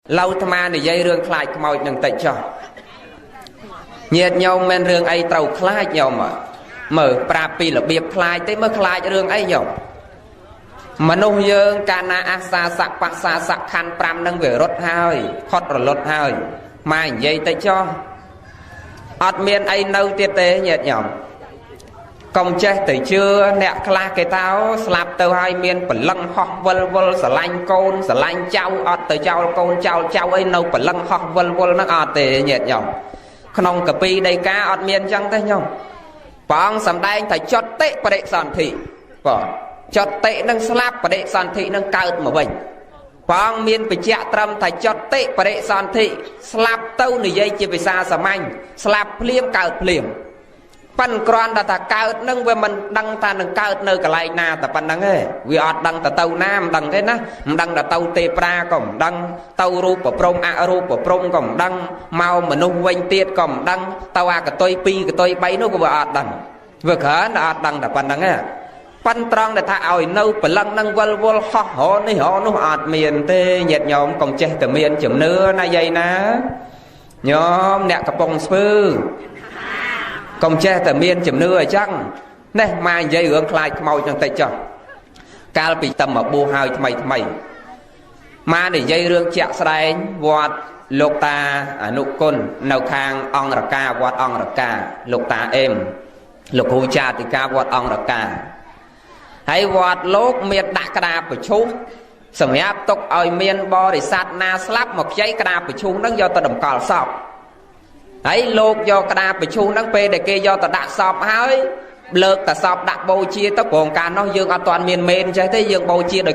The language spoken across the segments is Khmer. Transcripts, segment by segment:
lâu tham ăn để dây rương khai màu đừng tệ cho nhiệt nhau men rương ấy tàu khai nhau mà mở prapi là biệp khai tới mới khai rương ấy nhau mà nông dương cana asa sạc bạc sa sạc khăn pram nâng về rốt hơi khót rồi lột hơi mà dây tệ cho ọt miền ấy nâu tiết tế nhiệt nhau công chết từ chưa nẹt kla cái táo slap từ hai miền bẩn lăng ho vân vân sờ lanh côn sờ lanh trâu ọt từ trâu côn trâu ấy nâu bẩn lăng ho vân vân nó ọt tệ nhiệt nhau không cà pi đây cá ọt miền chẳng thế nhau bong sầm đai phải chót tệ và đệ sản thị chót tệ nâng slap và đệ sản thị nâng cao mà bình bong miền bị chẹt trầm phải chót tệ và đệ sản thị slap tâu này dây chỉ bị xa sầm anh slap liêm cao liêm pan cron đã ta cao nâng về mình đăng ta nâng cao nơi cả lại na ta pan đăng ấy vì ọt đăng ta tàu nam đăng thế na đăng là tàu tê pra còn đăng tàu rup và prong a rup và prong còn đăng mau mà nung quanh tiết còn đăng tàu a cả tôi pi cả tôi bay nó cũng vừa ọt đăng vừa khởi là ọt đăng là pan đăng ấy pan tròn để ta ỏi nâu phải lăng nâng vol vol ho ho này ho nó ọt miền tê nhiệt nhóm còn che từ miền chấm nưa na dây ná nhóm nẹt cặp bông sư công che từ miền chấm nưa chăng này mà dây hướng khai màu chẳng tay cho cao bị tầm ở bù hai mày mà để dây rương chẹt say vọt lục ta nụ côn nâu khang ong rạc ca vọt ong rạc ca lục ta êm lục hù cha thì ca vọt ong rạc ca hay vọt lốt miền đạc đà của chú sầm áp tục ở miền bò để sát na slap một giấy đà của chú nó do ta đầm cò sọc ấy lột do đà của chú nó pe để kia do ta đặt sọc hơi lợt ta sọc đặt bầu chia tóc còn cả nó dương an toàn miền miền chơi thế dương bầu chia đời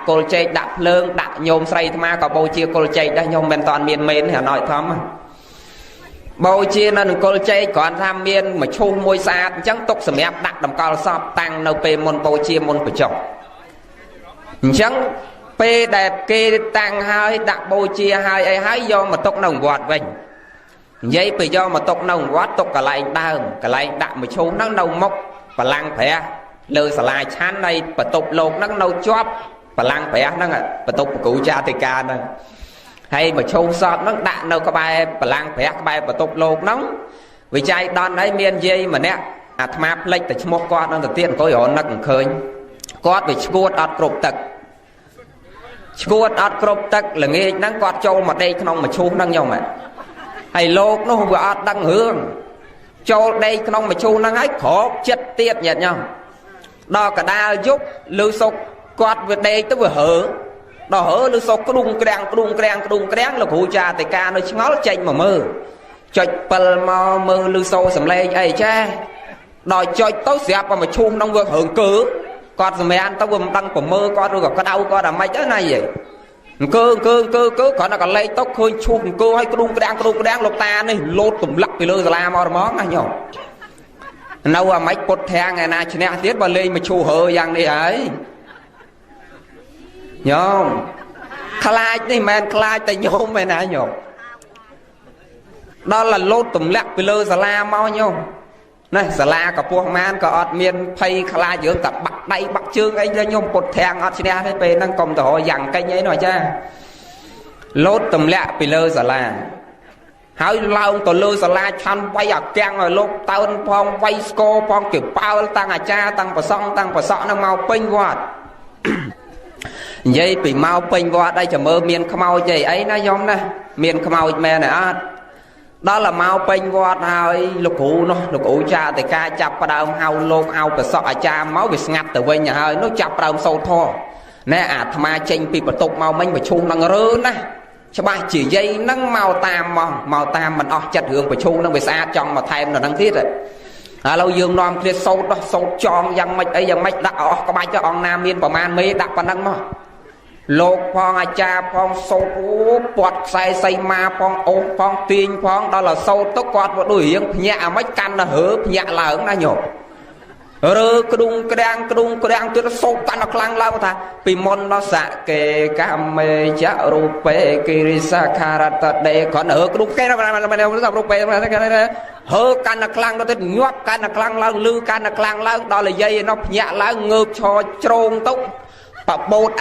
côn chơi đặt lương đặt nhôm say mà có bầu chia côn chơi đã nhôm bên toàn miền miền hả nói thắm bầu chia nó côn chơi còn tham miền mà chu môi xa chẳng tục sầm ép đặt đầm cò sọc tăng nâu pe môn bầu chia môn phải chọc chẳng pe đẹp kê tăng hơi đặt bầu chia hai ấy hái do mà tục nồng vọt vậy dây bị do mà tục nồng vọt tục cả lại đau cả lại đặt mà chu nó nâu mốc và lăng phè lơ xà lai chán này và tục lột nó nâu chóp và lăng phè nó và tục cụ cha thì ca này hay mà chu sọt nó đạn nâu các bài và lăng phè các bài và tục lột nóng vì trai đòn đấy miền dây mà nè map lệch từ một con nó đầu tiên có hiểu nó cũng khơi có bị squat ọt cột tật squat ọt cột tật là nghe nắng quạt châu mà đây không mà chu năng nhau mà hay lột nó vừa ọt đăng hương châu đây không mà chu năng ấy khổ chất tiết nhật nhau đo cả đa giúp lưu sục quạt vừa đây tới vừa hở đo hở lưu sục cái đung cái là cụ cha thì ca nó ngó chênh mà mơ chọi pal mơ lưu sâu sầm lên ấy cha đòi chọi tối xẹp mà chu năng vừa hưởng cứ con rồi mày ăn tao vừa đăng của mơ con rồi có đau con là mấy cái này vậy cơ còn nó còn lấy tóc khơi chuông cơ hay cái đang lột ta này lột tụm lắc thì lơ là mò món này nhở nâu à mấy cột thang ngày nay chuyện tiết vào lên mà chu hờ giang đi ấy nhở khai này men khai tay nhôm mày nè nhở đó là lột tụm lắc thì lơ là mò nhở này xà la cả buông man cả ọt miền phay khai dưỡng tập bắt đây bắt chương ấy cho nhôm cột thang ọt xin thấy về năng công tổ dặn cái nhấy nói cha lốt tầm lẹ bị lơ xà la hãy lao tổ lơ xà la chăn quay ở keng rồi lốt tao phong quay sco phong kiểu bao tăng à cha tăng vào sọ nó mau pin quạt dây bị mau pin quạt đây chờ mơ miền khmau vậy ấy nó giống này miền khmau mẹ này á đó là mau pin vọt hai lục cụ cha thì ca chập vào đầu hao lôn ao và sọ cha máu bị ngặt từ bên nhà hơi nó chập vào sâu thò nè tham gia tranh bị bật tục mau mình phải chung năng rơ nè cho ba chỉ dây nắng màu tam mình chặt hưởng phải chung năng bị xa trong mà thêm là năng thiết rồi lâu dương non kia sâu đó sâu tròn dân mạch ấy dân mạch đã có ba cho ông nam miên bảo man mê đặt vào năng mà lột phong cha phong sâu quạt say ma phong ôm phong tiên phong đó là sâu tóc quạt và đuổi hiếng nhẹ mấy căn là hở nhẹ là ứng ra nhổ rơ cái đung tôi nó sâu căn nó clang lao ta vì môn nó xạ kê cam mê chả rupe kirisa karata để còn ở cái đung cái nó gặp rupe hở căn là clang nó tới nhóp căn là clang lao lư căn là clang lao đó là dây nó nhẹ lá ngược cho trôn tóc bột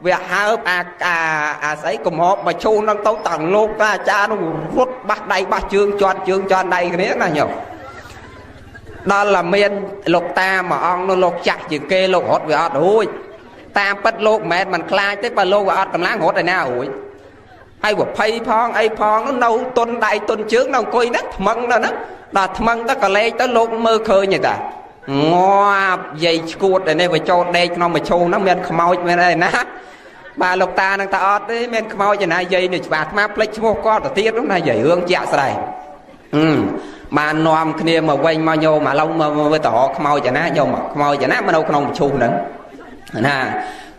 វាហើបអាស្អីកំហបមកឈូនឹងទៅតង់លោកអាចារ្យនោះរត់បាស់ដៃបាស់ជើងជាន់ដៃគ្នាណាញោមដល់តែមានលោកតាមួយអង្គនោះលោកចាស់ជាងគេលោករត់វាអត់រួចតាមពិតលោកមិនមែនមិនខ្លាចទេបើលោកវាអត់កម្លាំងរត់ឯណារួចហើយ20ផងអីផងនៅទុនដៃទុនជើងនៅអង្គុយហ្នឹងថ្មឹងទៅហ្នឹងដល់ថ្មឹងទៅក៏លេខទៅលោកមើលឃើញទេតាងាប់យាយឈួតឯនេះវាចូលដេកក្នុងមឈូហ្នឹងមានខ្មោចមានអីណាបាទលោកតានឹងតាអត់ទេមានខ្មោចឯណាយាយនេះច្បាស់អាត្មាភ្លេចឈ្មោះគាត់ទៅទៀតនោះណាយាយរឿងជាក់ស្ដែងបាននាំគ្នាមកវិញមកញោមឥឡូវមើលទៅរកខ្មោចឯណាញោមខ្មោចឯណាមកនៅក្នុងមឈូហ្នឹងណា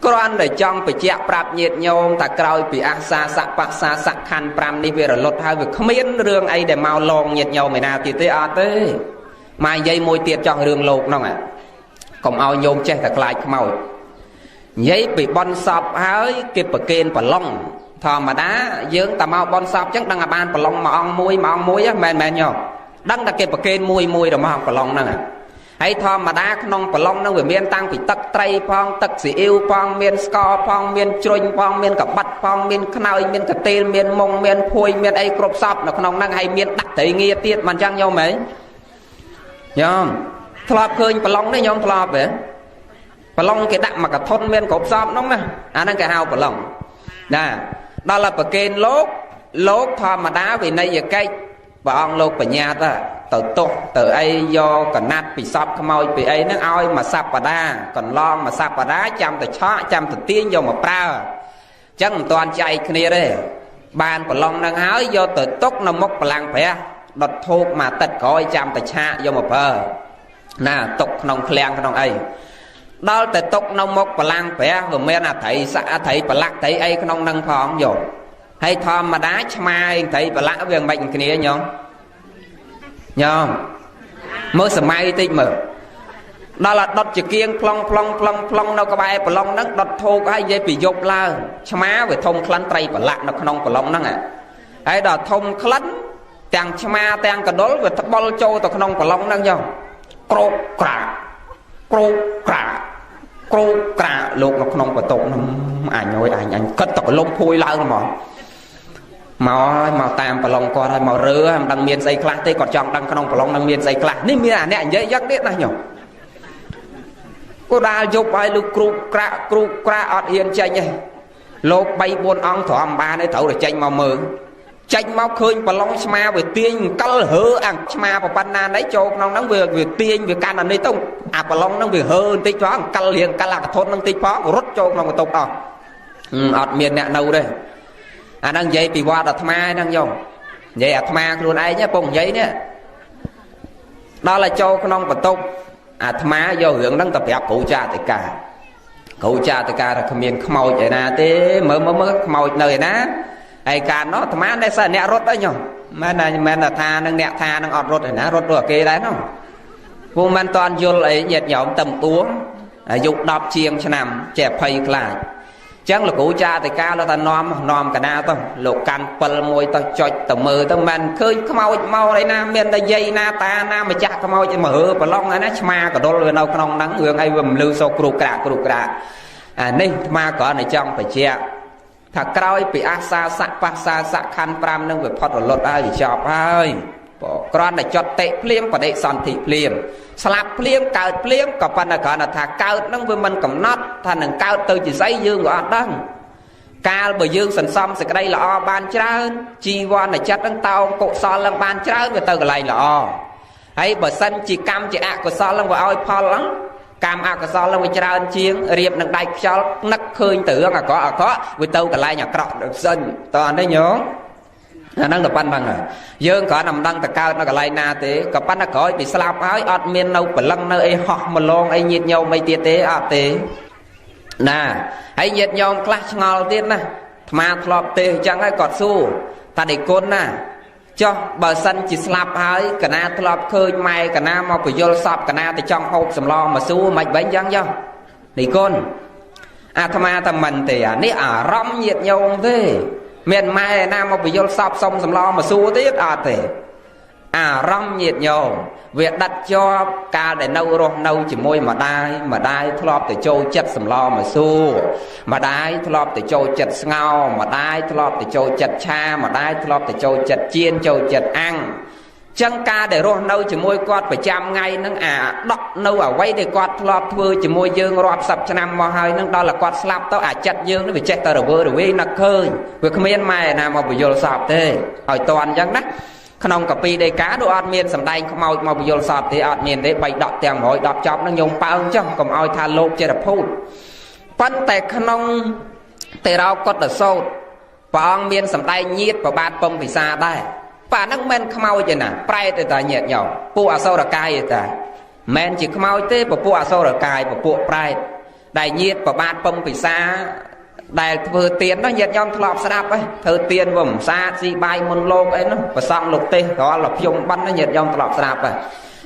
គ្រាន់តែចង់បញ្ជាក់ប្រាប់ញាតិញោមថាក្រោយពីអាសាសៈបសាសៈខណ្ឌ5នេះវារលត់ហើយវាគ្មានរឿងអីដែលមកលងញាតិញោមឯណាទៀតទេអត់ទេមកនិយាយមួយទៀតចោះរឿងលោកហ្នឹងកុំឲ្យញោមចេះតែខ្លាចខ្មោចនិយាយពីបនសពហើយគេប្រគេនប្រឡងធម្មតាយើងតែមកបនសពចឹងដឹងតែបានប្រឡងមួយអង្គមួយមែនញោមដឹងតែគេប្រគេនមួយរបស់ប្រឡងហ្នឹងហើយធម្មតាក្នុងប្រឡងហ្នឹងវាមានតាំងពីទឹកត្រីផងទឹកស៊ីអ៊ីវផងមានស្ករផងមានជ្រុញផងមានកបាត់ផងមានខ្នើយមានកតេលមានមុងមានភួយមានអីគ្រប់សពនៅក្នុងហ្នឹងហើយមានដាក់ត្រីងាទៀតមិនចឹងញោមហ៎ញោមធ្លាប់ឃើញប្រឡងនេះញោមធ្លាប់ទេប្រឡងគេដាក់មកកធុនមានគ្រប់សពហ្នឹងណាអាហ្នឹងគេហៅប្រឡងណាដល់តែប្រគេនលោកធម្មតាវិន័យកិច្ចព្រះអង្គលោកបញ្ញាតទៅទុកទៅអីយកកណាត់ពីសពខ្មោចពីអីហ្នឹងឲ្យមួយសប្តាហ៍កន្លងមួយសប្តាហ៍ចាំទៅឆក់ចាំទៅទាញយកមកប្រើអញ្ចឹងមិនទាន់ចែកគ្នាទេបានប្រឡងហ្នឹងហើយយកទៅទុកនៅមុខបលាំងព្រះដុតធូបមកទឹកក្រោយចាំទៅឆាកយកមកប្រើណាទុកក្នុងឃ្លាំងក្នុងអីដល់តែទុកនៅមុខបលាំងព្រះវាមានអត្រីស័កអត្រីប្រឡាក់ត្រីអីក្នុងហ្នឹងផងយកហើយធម្មតាឆ្មាឯងត្រីប្រឡាក់វាមិនគ្នាញោមមើលសម័យតិចមើលដល់ដុតជាគៀងប្លង់នៅក្បែរប្រឡងហ្នឹងដុតធូបហើយនិយាយពីយប់ឡើងឆ្មាវាធំក្លិនត្រីប្រឡាក់នៅក្នុងប្រឡងហ្នឹងហើយដល់ធំក្លិនទាំងឆ្មាទាំងកដុលវាត្បុលចូលទៅក្នុងប្រឡងហ្នឹងយកក្រោកក្រាលោកនៅក្នុងបន្ទប់ហ្នឹងអញគិតតែកលុំភួយឡើងហ្មងមកតាមប្រឡងគាត់ហើយមករើមិនដឹងមានស្អីខ្លះទេគាត់ចង់ដឹងក្នុងប្រឡងនឹងមានស្អីខ្លះនេះមានអាអ្នកនិយាយយ៉ាងនេះណាញោមគូដាលយប់ឲ្យលោកគ្រូក្រាអត់ហ៊ានចេញទេលោក3 4អង្គទ្រាំបានទេត្រូវតែចេញមកមើលចេញមកឃើញប្រឡងស្មាវាទាញកលហើអាស្មាប៉ុណ្ណាណីចូលក្នុងហ្នឹងវាទាញវាកាន់អានេះទៅអាប្រឡងហ្នឹងវាហើបន្តិចផងកលរៀងកលអាកធនហ្នឹងតិចផងរត់ចូលក្នុងបន្ទប់អត់មានអ្នកនៅទេអាហ្នឹងនិយាយពីវត្តអាត្មាហ្នឹងយំនិយាយអាត្មាខ្លួនឯងពុកនិយាយនេះដល់ឲ្យចូលក្នុងបន្ទប់អាត្មាយករឿងហ្នឹងទៅប្រាប់គ្រូចាតិកាថាគ្មានខ្មោចឯណាទេមើលខ្មោចនៅឯណាហើយកាលនោះអាត្មាតែសិនអ្នករត់អីញោមមែនថានឹងអ្នកថានឹងអត់រត់ឯណារត់ទៅអាគេដែរនោះពួកមិនតាន់យល់អីញាតិញោមតំពួងអាយុ10 ជាងឆ្នាំចេះភ័យខ្លាចចឹងលោកគ្រូចាតិកាលោកថានាំកណាទៅលោកកាន់ពិលមួយទៅចុចទៅមើលទៅមិនឃើញខ្មោចមកអីណាមានតែយាយណាតាណាម្ចាស់ខ្មោចមកហើប្រឡងណាឆ្មាកដុលវានៅក្នុងហ្នឹងរឿងអីវាមិនលឺសោកគ្រូក្រាក់អានេះអាត្មាគ្រាន់តែចង់បញ្ជាក់ថាក្រោយពីអាសាសៈបសាសៈខណ្ឌ5នឹងវាផុតរលត់ហើយវាចប់ហើយគ្រាន់តែចត់តិភ្លាមបដិសន្ធិភ្លាមស្លាប់ភ្លាមកើតភ្លាមក៏ប៉ុន្តែគ្រាន់តែថាកើតនឹងវាមិនកំណត់ថានឹងកើតទៅជាស្អីយើងក៏អត់ដឹងកាលបើយើងសន្សំសេចក្តីល្អបានច្រើនជីវ័នចិត្តនឹងតោងកុសលនឹងបានច្រើនវាទៅកន្លែងល្អហើយបើសិនជាកម្មជាអកុសលនឹងវាឲ្យផលហ្នឹងកម្មអកុសលនឹងវាច្រើនជាងរៀបនឹងដៃខ្យល់នឹកឃើញទៅរឿងអាក្រក់វាទៅកន្លែងអាក្រក់សិនតើអត់ទេញោមអាហ្នឹងតែប៉ុណ្្នឹងយើងគ្រាន់តែមិនដឹងតើកើតនៅកន្លែងណាទេក៏ប៉ុន្តែក្រោយពីស្លាប់ហើយអត់មាននៅព្រលឹងនៅអីហោះម្លងអីញាតញោមអីទៀតទេអត់ទេណាហើយញាតញោមខ្លះឆ្ងល់ទៀតណាអាត្មាធ្លាប់ទេអញ្ចឹងហើយគាត់សួរតានិគុណណាចុះបើសិនជាស្លាប់ហើយកណាធ្លាប់ឃើញម៉ែកណាមកពយល់សពកណាទៅចង់ហូបសម្លមកសួរមិនវិញអញ្ចឹងចុះនិគុណអាត្មាតែមិនទេអានេះអារម្មណ៍ញាតញោមទេមានម៉ែណាមកពយល់សពសុំសម្លមកសួរទៀតអត់ទេ អារម្មណ៍ញាតិញោមវាដាច់ជាប់កាលដែលនៅរស់នៅជាមួយម្ដាយធ្លាប់ទៅចូលចិត្តសម្លម្សៅម្ដាយធ្លាប់ទៅចូលចិត្តស្ងោរម្ដាយធ្លាប់ទៅចូលចិត្តឆាម្ដាយធ្លាប់ទៅចូលចិត្តចៀនចូលចិត្តអាំងចឹងការដែលរស់នៅជាមួយគាត់ប្រចាំថ្ងៃហ្នឹងអាដកនៅអ្វីដែលគាត់ធ្លាប់ធ្វើជាមួយយើងរាប់សិបឆ្នាំមកហើយហ្នឹងដល់តែគាត់ស្លាប់ទៅអាចិត្តយើងនេះវាចេះតែរវើរវាយនឹកឃើញវាគ្មានម៉ែណាមកបញ្យល់សពទេឲ្យតន់ចឹងណាក្នុងកាពីដីកានោះអត់មានសម្ដែងខ្មោចមកបញ្យល់សពទេអត់មានទេបីដកទាំង110ចប់ហ្នឹងញោមប៉ើងចុះកុំឲ្យថាលោកចេរភូតប៉ុន្តែក្នុងទេរោកុត្តសោតព្រះអង្គមានសម្ដែងញាតប្របាទពំពិសាដែរប៉ាហ្នឹងមិនខ្មោចទេណាប្រែតទេតាញាតញោមពួកអសុរកាយទេតាមិនជាខ្មោចទេពពួកអសុរកាយពពួកប្រែតដែលញាតប្របាទពំពិសាដែលធ្វើទៀននោះញាតញោមធ្លាប់ស្ដាប់ហ៎ធ្វើទៀនវាមិនសាស៊ីបាយមុនលោកអីនោះប្រសង់លោកទេសរាល់ខ្ញុំបិណ្ឌញាតញោមធ្លាប់ស្ដាប់ហ៎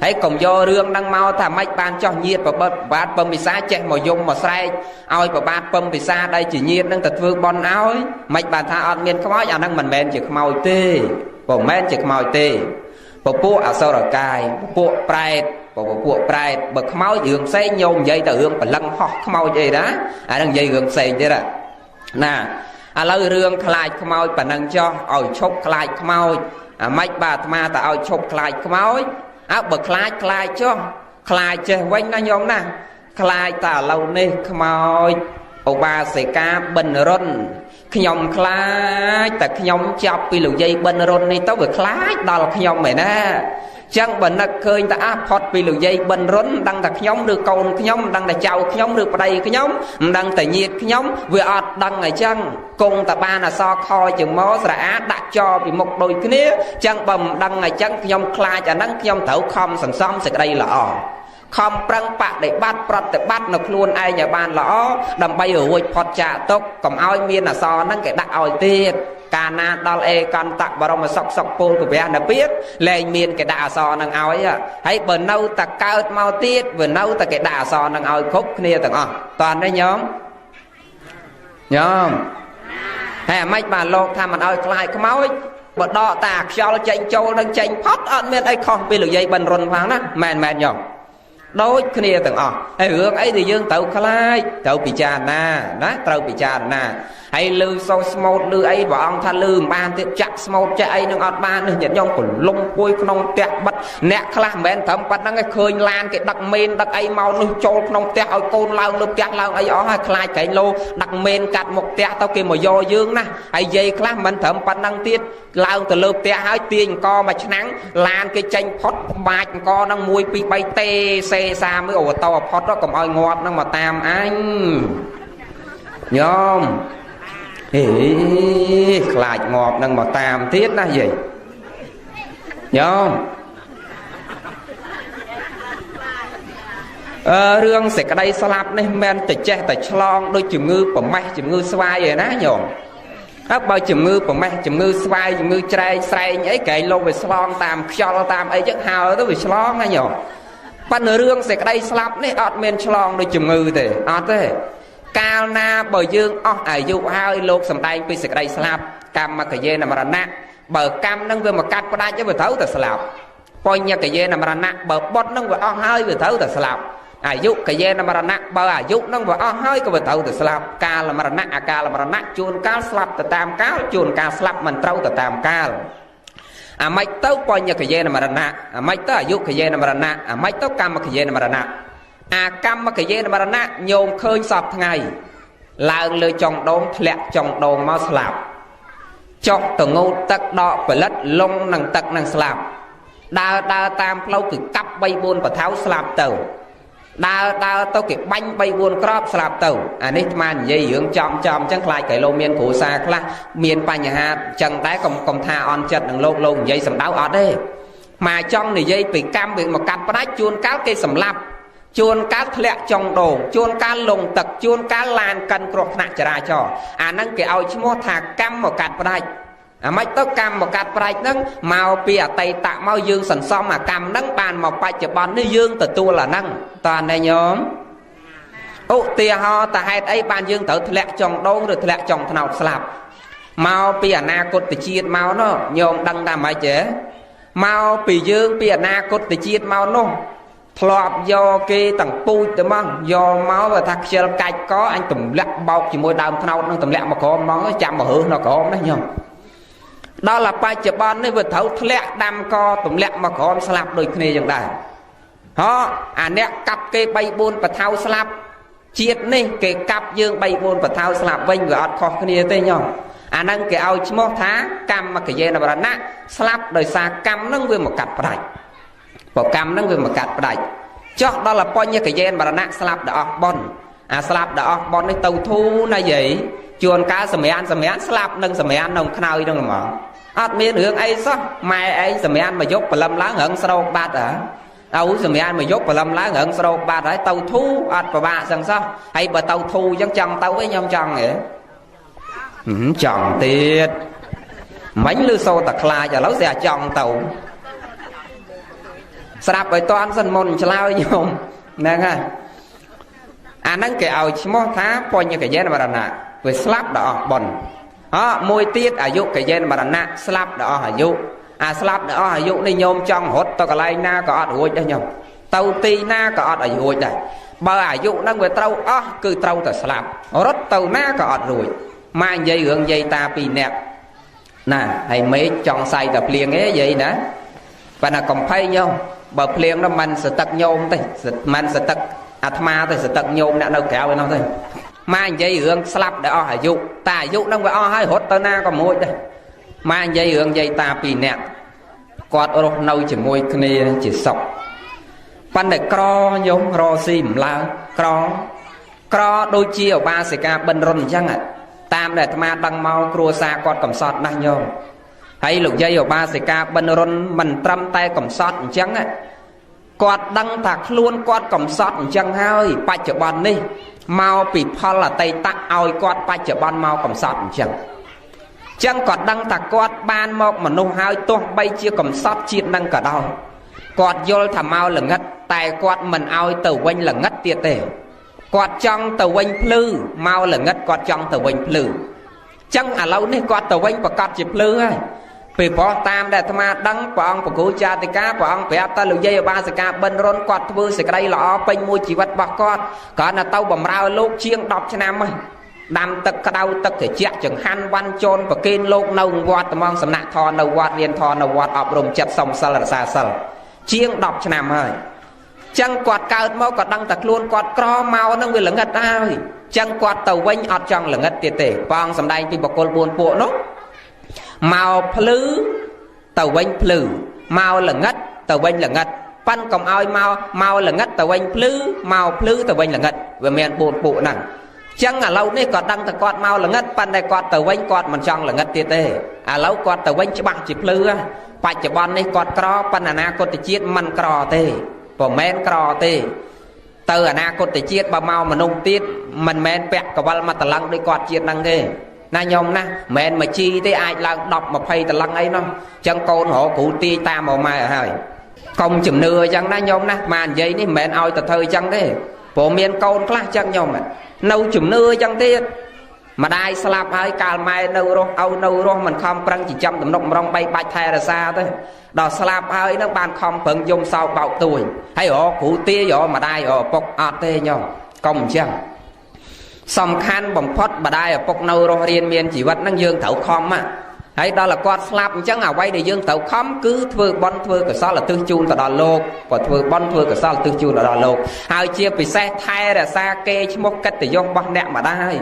ហើយកុំយករឿងហ្នឹងមកថាម៉េចបានចោះញាតប្របាទពំពិសាចេះមកយំមកស្រែកឲ្យប្របាទពំពិសាដែលជាញាតហ្នឹងទៅធ្វើបន់ឲ្យម៉េចបានថាអត់មានខ្មោចអាហ្នឹងមិនមែនជាខ្មោចទេពុំមែនជាខ្មោចទេពពួកអសុរកាយពពួកប្រែតពួកប្រែតបើខ្មោចរឿងផ្សេងញោមនិយាយតែរឿងបលឹងហោះខ្មោចអីណាអាហ្នឹងនិយាយរឿងផ្សេងទៀតណាឥឡូវរឿងខ្លាចខ្មោចប៉ណ្ណឹងចោះឲ្យឈប់ខ្លាចខ្មោចអាម៉េចបាទអាត្មាទៅឲ្យឈប់ខ្លាចខ្មោចអើបើខ្លាចចុះខ្លាចចេះវិញណាញោមណាខ្លាចតែឥឡូវនេះខ្មោចឧបាសិកាបិណ្ឌរុនខ្ញុំខ្លាចតែខ្ញុំចាប់ពីលោកយាយបិណ្ឌរុននេះទៅវាខ្លាចដល់ខ្ញុំឯណាចឹងបើនឹកឃើញតែផុតពីលោកយាយបិណ្ឌរុនមិនដឹងតែខ្ញុំឬកូនខ្ញុំមិនដឹងតែចៅខ្ញុំឬប្តីខ្ញុំមិនដឹងតែញាតិខ្ញុំវាអត់ដឹងអញ្ចឹងគង់តែបានអសខជាងមកស្រអាដាក់ចោលពីមុខដូចគ្នាចឹងបើមិនដឹងអញ្ចឹងខ្ញុំខ្លាចអាហ្នឹងខ្ញុំត្រូវខំសន្សំសេចក្តីល្អខំប្រឹងបដិបត្តិប្រតិបត្តិនៅខ្លួនឯងឲ្យបានល្អដើម្បីរួចផុតចាកទុក្ខកុំឲ្យមានអសរហ្នឹងគេដាក់ឲ្យទៀតកាលណាដល់អេកន្តៈបរមសុខពលពវៈនិព្វានលែងមានគេដាក់អសរហ្នឹងឲ្យហើយបើនៅតែកើតមកទៀតវានៅតែគេដាក់អសរហ្នឹងឲ្យគ្រប់គ្នាទាំងអស់តើនេះញោមហើយអាម៉េចបានលោកថាមិនឲ្យខ្លាចខ្មោចបើដកតាខ្យល់ចេញចូលនឹងចេញផុតអត់មានអីខុសពីលោកយាយបិណ្ឌរុនផងណាមែនញោមដូចគ្នាទាំងអស់ហើយរឿងអីដែលយើងត្រូវខ្លាចត្រូវពិចារណាណាត្រូវពិចារណាហើយលឺសូរស្មូតលឺអីព្រះអង្គថាលឺមិនបានទៀតចាក់ស្មូតចាក់អីនឹងអត់បាននេះញាតិញោមពលលំពួយក្នុងផ្ទះបិទអ្នកខ្លះមិនមែនត្រឹមប៉ុណ្្នឹងឯងឃើញឡានគេដឹកមេនដឹកអីមកនោះចូលក្នុងផ្ទះឲ្យកូនឡើងលើផ្ទះឡើងអីអស់ហើយខ្លាចក្រែងលោដឹកមេនកាត់មុខផ្ទះទៅគេមកយកយើងណាហើយយាយខ្លះមិនត្រឹមប៉ុណ្្នឹងទៀតឡើងទៅលើផ្ទះហើយទាញអង្គមកឆ្នាំងឡានគេចេញផុតបាច់អង្គហ្នឹង1 2 3ទេសេសាមួយអូតោផុតកុំឲ្យងាប់ហ្នឹងមកតាមអញញោមហេខ្លាចងាប់ហ្នឹងមកតាមទៀតណាយាយញោមរឿងសេចក្តីស្លាប់នេះមិនតែចេះតែឆ្លងដូចជំងឺប្រមេះជំងឺស្វាយឯណាញោមហើយបើជំងឺប្រមេះជំងឺស្វាយជំងឺច្រែកស្រែងអីកែលោកវាឆ្លងតាមខ្យល់តាមអីចឹងហើទៅវាឆ្លងណាញោមប៉ុន្តែរឿងសេចក្តីស្លាប់នេះអត់មានឆ្លងដូចជំងឺទេអត់ទេកាលណាបើយើងអស់អាយុហើយលោកសំដែងពីសេចក្តីស្លាប់កម្មកយេនមរណៈបើកម្មនឹងវាមកកាត់ផ្ដាច់វាត្រូវតែស្លាប់បញ្ញកយេនមរណៈបើបុតនឹងវាអស់ហើយវាត្រូវតែស្លាប់អាយុកយេនមរណៈបើអាយុនឹងវាអស់ហើយក៏វាត្រូវតែស្លាប់កាលមរណៈអាកាលមរណៈជួនកាលស្លាប់ទៅតាមកាលជួនកាលស្លាប់មិនត្រូវទៅតាមកាលអាម៉េចទៅបញ្ញកយេនមរណៈអាម៉េចទៅអាយុកយេនមរណៈអាម៉េចទៅកម្មកយេនមរណៈអាកម្មកយេនមរណៈញោមឃើញសពថ្ងៃឡើងលើចុងដងធ្លាក់ចុងដងមកស្លាប់ចុះទៅងូតទឹកដកផលិតលងនឹងទឹកនឹងស្លាប់ដើរតាមផ្លូវគឺកាប់3 4បថៅស្លាប់ទៅដើរទៅគេបាញ់3 4ក្របស្លាប់ទៅអានេះអានិយាយរឿងចំអញ្ចឹងខ្លាចកែលោមានគ្រួសារខ្លះមានបញ្ហាអញ្ចឹងដែរកុំថាអន់ចិត្តនឹងលោកនិយាយសម្ដៅអត់ទេមកចង់និយាយពីកម្មវាមកកាត់ផ្ដាច់ជួនកាលគេសម្លាប់ជួនកាលធ្លាក់ចុងដងជួនកាលលងទឹកជួនកាលឡានកិនគ្រោះថ្នាក់ចរាចរណ៍អាហ្នឹងគេឲ្យឈ្មោះថាកម្មមកកាត់ផ្ដាច់អាម៉េចទៅកម្មមកកាត់ផ្ដាច់ហ្នឹងមកពីអតីតមកយើងសន្សំអាកម្មហ្នឹងបានមកបច្ចុប្បន្ននេះយើងទទួលអាហ្នឹងតើណែញោមឧទាហរណ៍តើហេតុអីបានយើងត្រូវធ្លាក់ចុងដងឬធ្លាក់ចុងថ្នោតស្លាប់មកពីអនាគតជាតិមកនោះញោមដឹងថាម៉េចទេ mau bị dương bị na cốt để chiết mau nô thọp do cái tầng pui từ măng do máu và thắt chân cạch có anh tụm lẹ bọc chỉ môi đào thao nó tụm lẹ mà có món chạm vào hướng nó có đấy nhom đó là bài chụp ban đấy vừa thấu lẹ đam co tụm lẹ mà có slap đôi kia chẳng đại họ nè cặp cái bay buôn và thao slap chiết này cái cặp dương bay buôn và thao slap vinh và ọt khó kia tê nhom năng cái ao chimo thá cam mà cái dây là bà nát slap đời xa cam nó vừa một cặp phải bỏ cam nó vừa một cặp phải cho đó là coi như cái dây bà nát slap đỏ bon slap đỏ bon đấy tàu thu là gì chuồn cá sầm ăn slap nâng sầm ăn nông khơi nông mà miền hướng ấy sao mai ấy sầm ăn mà dốc và lâm lá hận sâu bát đâu sầm ăn mà dốc và lâm lá hận sâu bát đấy tàu thu và bà rằng sao hay bà tàu thu chẳng chồng tàu với nhau chồng vậy chọn tiệt mấy lưu sâu tạc la và lấu xe chọn tàu sạp bởi toán dân môn cho lao nhau nè nghe nâng cái ảo chỉ mô thá phôi như cái gen mà đàn nạ với slap đỏ bồn môi tiết ở dụ cái gen mà đàn nạ slap đỏ ở dụ slap đỏ ở dụ này nhôm trong hốt tao cả lai na có ọt hôi đó nhôm tàu tì na có ọt ở hôi đây bờ ở dụ nâng về trâu cứ trâu tao slap rốt tàu na có ọt rồi mai dây hưởng dây ta bị nẹp nè hay mấy chọn say tập liền ấy vậy nè và là còn phay nhau bờ liền nó mình sẽ tật nhôm thôi mình sẽ tật atma thôi sẽ tật nhôm đã đâu kéo với nó thôi mai dây hưởng slap để hải dụ ta dụ nó phải hai hốt tơ na còn môi đây mai dây hưởng dây ta bị nẹp quạt ô nâu chỉ môi kia chỉ sọc pan để cro nhôm ro xìm la cro đôi chia ở ba sẽ ca bên rôn chăng ạ tam để tham đăng mau cua xa quạt cầm sọt năng nhôm hay lục dây ở ba sẽ ca bên rôn mình trăm tay cầm sọt chăng ạ quạt đăng thạc luôn quạt cầm sọt chăng hơi bạch chợ bàn đi mau bị phal là tay tắc ao quạt bạch chợ bàn mau cầm sọt chăng quạt đăng thạc quạt ban mọc mà nung hơi to bay chia cầm sọt chiết năng cả đau quạt vô thả mau là ngất tài quạt mình ao từ quanh là ngất tiệt tề quạt trong tàu quanh plư mau là ngất quạt trong tàu quanh plư chăng lâu này quạt tàu quanh và quạt chỉ plư ấy vì bỏ tam để tham đăng của ông của cô cha thì cá của ông phải ta lục dây ba sẽ cá bên rôn quạt vừa sẽ đây là bên mua chỉ vật bạc con còn là tàu bầm rau lốp chiêng đọc cho nam ấy đam tật cái đau tật thể chẹt chừng han văn chôn và kên lốp nâu quạt mong sầm nặng thò nâu quạt liền thò nâu quạt ọp rồng chặt sòng sờ là xa sờ chiêng đọc cho nam ơi chăng quạt cao mau quạt đăng tật luôn quạt cro mau nó người là ngất ai chăng quạt tàu quanh ọt trong là ngất tiệt tể bong sầm đây thì bọc côn buồn bộ nó màu plư tàu quanh plư màu là ngất tàu quanh là ngất pan cầm ao màu là ngất tàu quanh plư tàu quanh là ngất về miền buồn bộ nặng chăng lâu này quạt đăng tật quạt màu là ngất pan đây quạt tàu quanh quạt mình trong là ngất tiệt tể lâu quạt tàu quanh chỉ bằng chỉ plư bạch chỉ bon này quạt cro pan na cột tự chiết mình cro tê bỏ men cro tê từ na cột tự chiết bao màu mà nung tiết mình men bẹt cả bao mà tờ lăng đi quạt chiết năng ghê na nhom na men mà chi thế ai lăng đọc mà phay tờ lăng ấy nó chân côn hộ cụ ti ta màu mai ở hơi không chùm nưa chân na nhom na màn dây ní men ao tờ thời chân thế bộ miền côn class chân nhom à nâu chùm nưa chân tiết mà đai slap hai cào mai nâu ro mình không prăng chỉ chăm tụm nông rong bay bạch thay là xa thôi đò slap hai nó ban không phận dùng sau bạo tuổi hay ở cụ tia ở mà đai ở bọc tê nhau công chăng sòng khan bồng phốt mà đai ở bọc nâu ro riêng miền chỉ vật năng dương thấu không á hay đó là quạt slap chẳng à quay để dương thấu không cứ thưa bon thưa cái sao là tương chun tại đò lô và thưa bon thưa cái sao là tương chun tại đò lô hai chia bị xe thay là xa kê chứ một cách để dùng bọc nẹm mà đai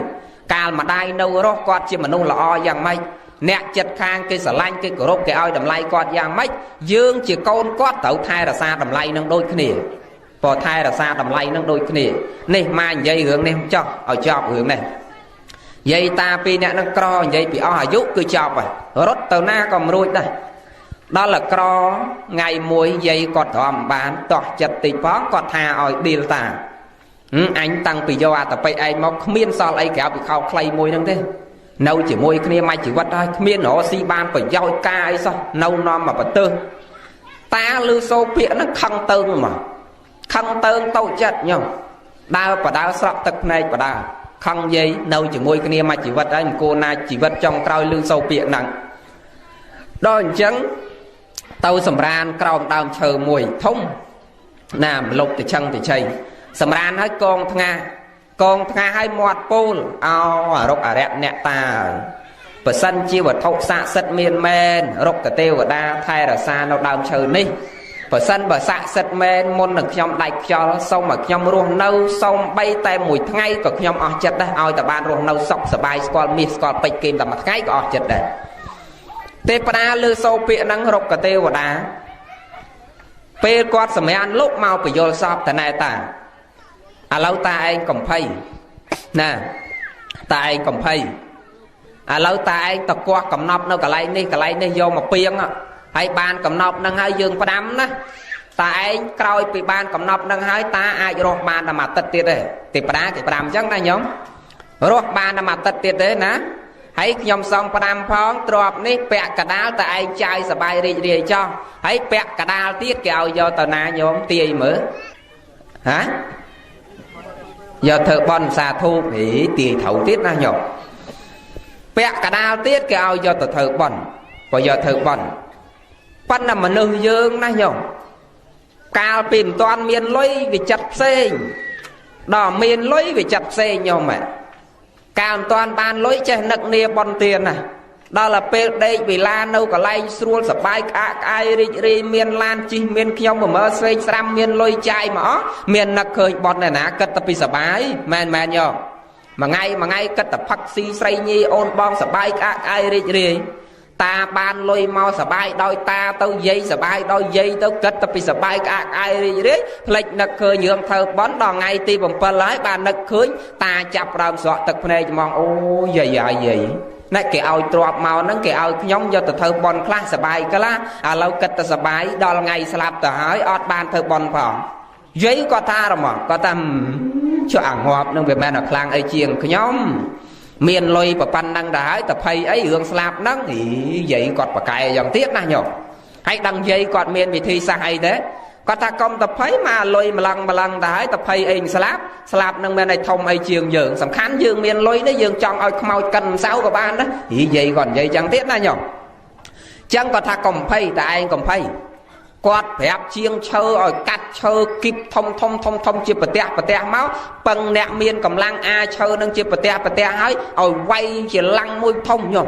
cào mà đai nâu đó quạt chỉ mà nung là o dạng mấy nẹt chật khang cái sờ lanh cái cổ cái oi đầm lay quạt dạng mấy dương chỉ côn quạt tẩu thai là xa đầm lay nâng đôi cái nè bỏ thai là xa đầm lay nâng đôi cái nè này mai dây hướng này cho ở chọc hướng này dây ta pi nè nâng cro dây bị o giúp cứ chọc rồi rốt tàu na còn ruồi đây đó là cro ngày muối dây quạt thòm bán tọt chật tịt phó quạt thà oi đi ta anh tăng bị do tập ai mọc miên sao ai kéo bị khao khay môi năng thế nâu chỉ môi kia mai chỉ vật thôi miên nó si ban phải giao ca ấy sao nâu non mà phải tơ ta lưu sâu bịa nó khăng tơn mà khăng tơn tàu chật nhau đau và đau sọt tật này và đau khăng dây nâu chỉ môi kia mai chỉ vật đấy cô na chỉ vật trong trao lưu sâu bịa nặng đó chẳng tàu sầm ran cào đào chờ mùi thông nam lục từ chân từ chây sầm ran hết con thang hai mọt pol ao rốc rẹt nẹt ta bờ sân chia vật thâu xạ sật miên men rốc cả tiêu và đa thay là xa nó đào chờ ní bờ sân bờ xạ sật men môn được nhom đạch cho xong mà nhom ruộng nâu xong bay tay mùi ngay có nhom ở chật đấy ao tập ban ruộng nâu sọc sờ bài squat miss squat bạch kim tập mặt ngay có ở chật đấy tê pa lư sâu pịa nắng rốc cả tiêu và đá pê quạt sầm an lúc mau bị vô sọp thế này ta lâu ta anh cầm phay nè ta anh cầm phay lâu ta anh tập qua cầm nọc nó cả lấy này vô một piêng á hay ban cầm nọc nâng hai dương có đám đó ta anh coi bị ban cầm nọc nâng hai ta ai rồi ban là mặt tật tiệt đấy thì đám chắc là nhóm rồi ban là mặt tật tiệt đấy nè hãy nhom xong đám phong trọp ní bẹ cả đá ta anh trai sờ bài đi cho hãy bẹ cả đá tiết kẹo do tờ na nhóm tì mở hả giờ thợ bon xà thu thì tì thấu tiết na nhổ bẹ cả đá tiết kẹo do tờ thợ bon và giờ thợ bon phân là mà nương dương na nhổ cao pin toàn miền lối vì chặt xe đỏ miền lối vì chặt xe nhổ mẹ cao toàn ban lối che nực nia bon tiền này đó là pe đây vì la nâu cả lay xuôi sập bay ai ri miền lan chi miền khiêu mà mơ xây sam miền lôi chai mà miền nặc khơi bọt này nè cất tập bị sập bay men nhở mà ngay cất tập phật si say nhi ôn bong sập bay ai ri ta ban lôi mau sập bay đôi ta tao dây sập bay đôi dây tao cất tập bị sập bay ai ri lệch nặc khơi nhường thơ bón đò ngay ti bằng pơ lái ban nặc khơi ta chập rầm sọ tập này mong ô vậy nãy cái ao trọp màu nắng cái ao nhóm do từ thơ bon class sờ bài cái lá lâu cất từ sờ bài đó là ngày slap từ hỏi ọt ban thơ bon phòng giấy có tha rồi mà có tâm cho ảng họp nông việt nam là khang ấy chiêng cái nhóm miền lôi và pan đang đá tập hay ấy hưởng slap nắng thì vậy còn và cài dòng tiết na nhở hay đăng dây còn miền bị thi sang hay thế có ta công tập thấy mà lôi mà lăng đá tập hay anh slap nâng bên này thông ai chiêng dường sầm khán dương miền lôi nó dương chọn ao mau cần sáu của ban đó thì vậy còn vậy chẳng tiết na nhở chẳng có ta cầm phay tại anh cầm phay quạt phép chiêng chơ rồi cắt chơ kịp thông chia bờ tè máu bằng nẹt miền cầm lăng a chơ nâng chia bờ tè ấy rồi quay chỉ lăng môi thông nhở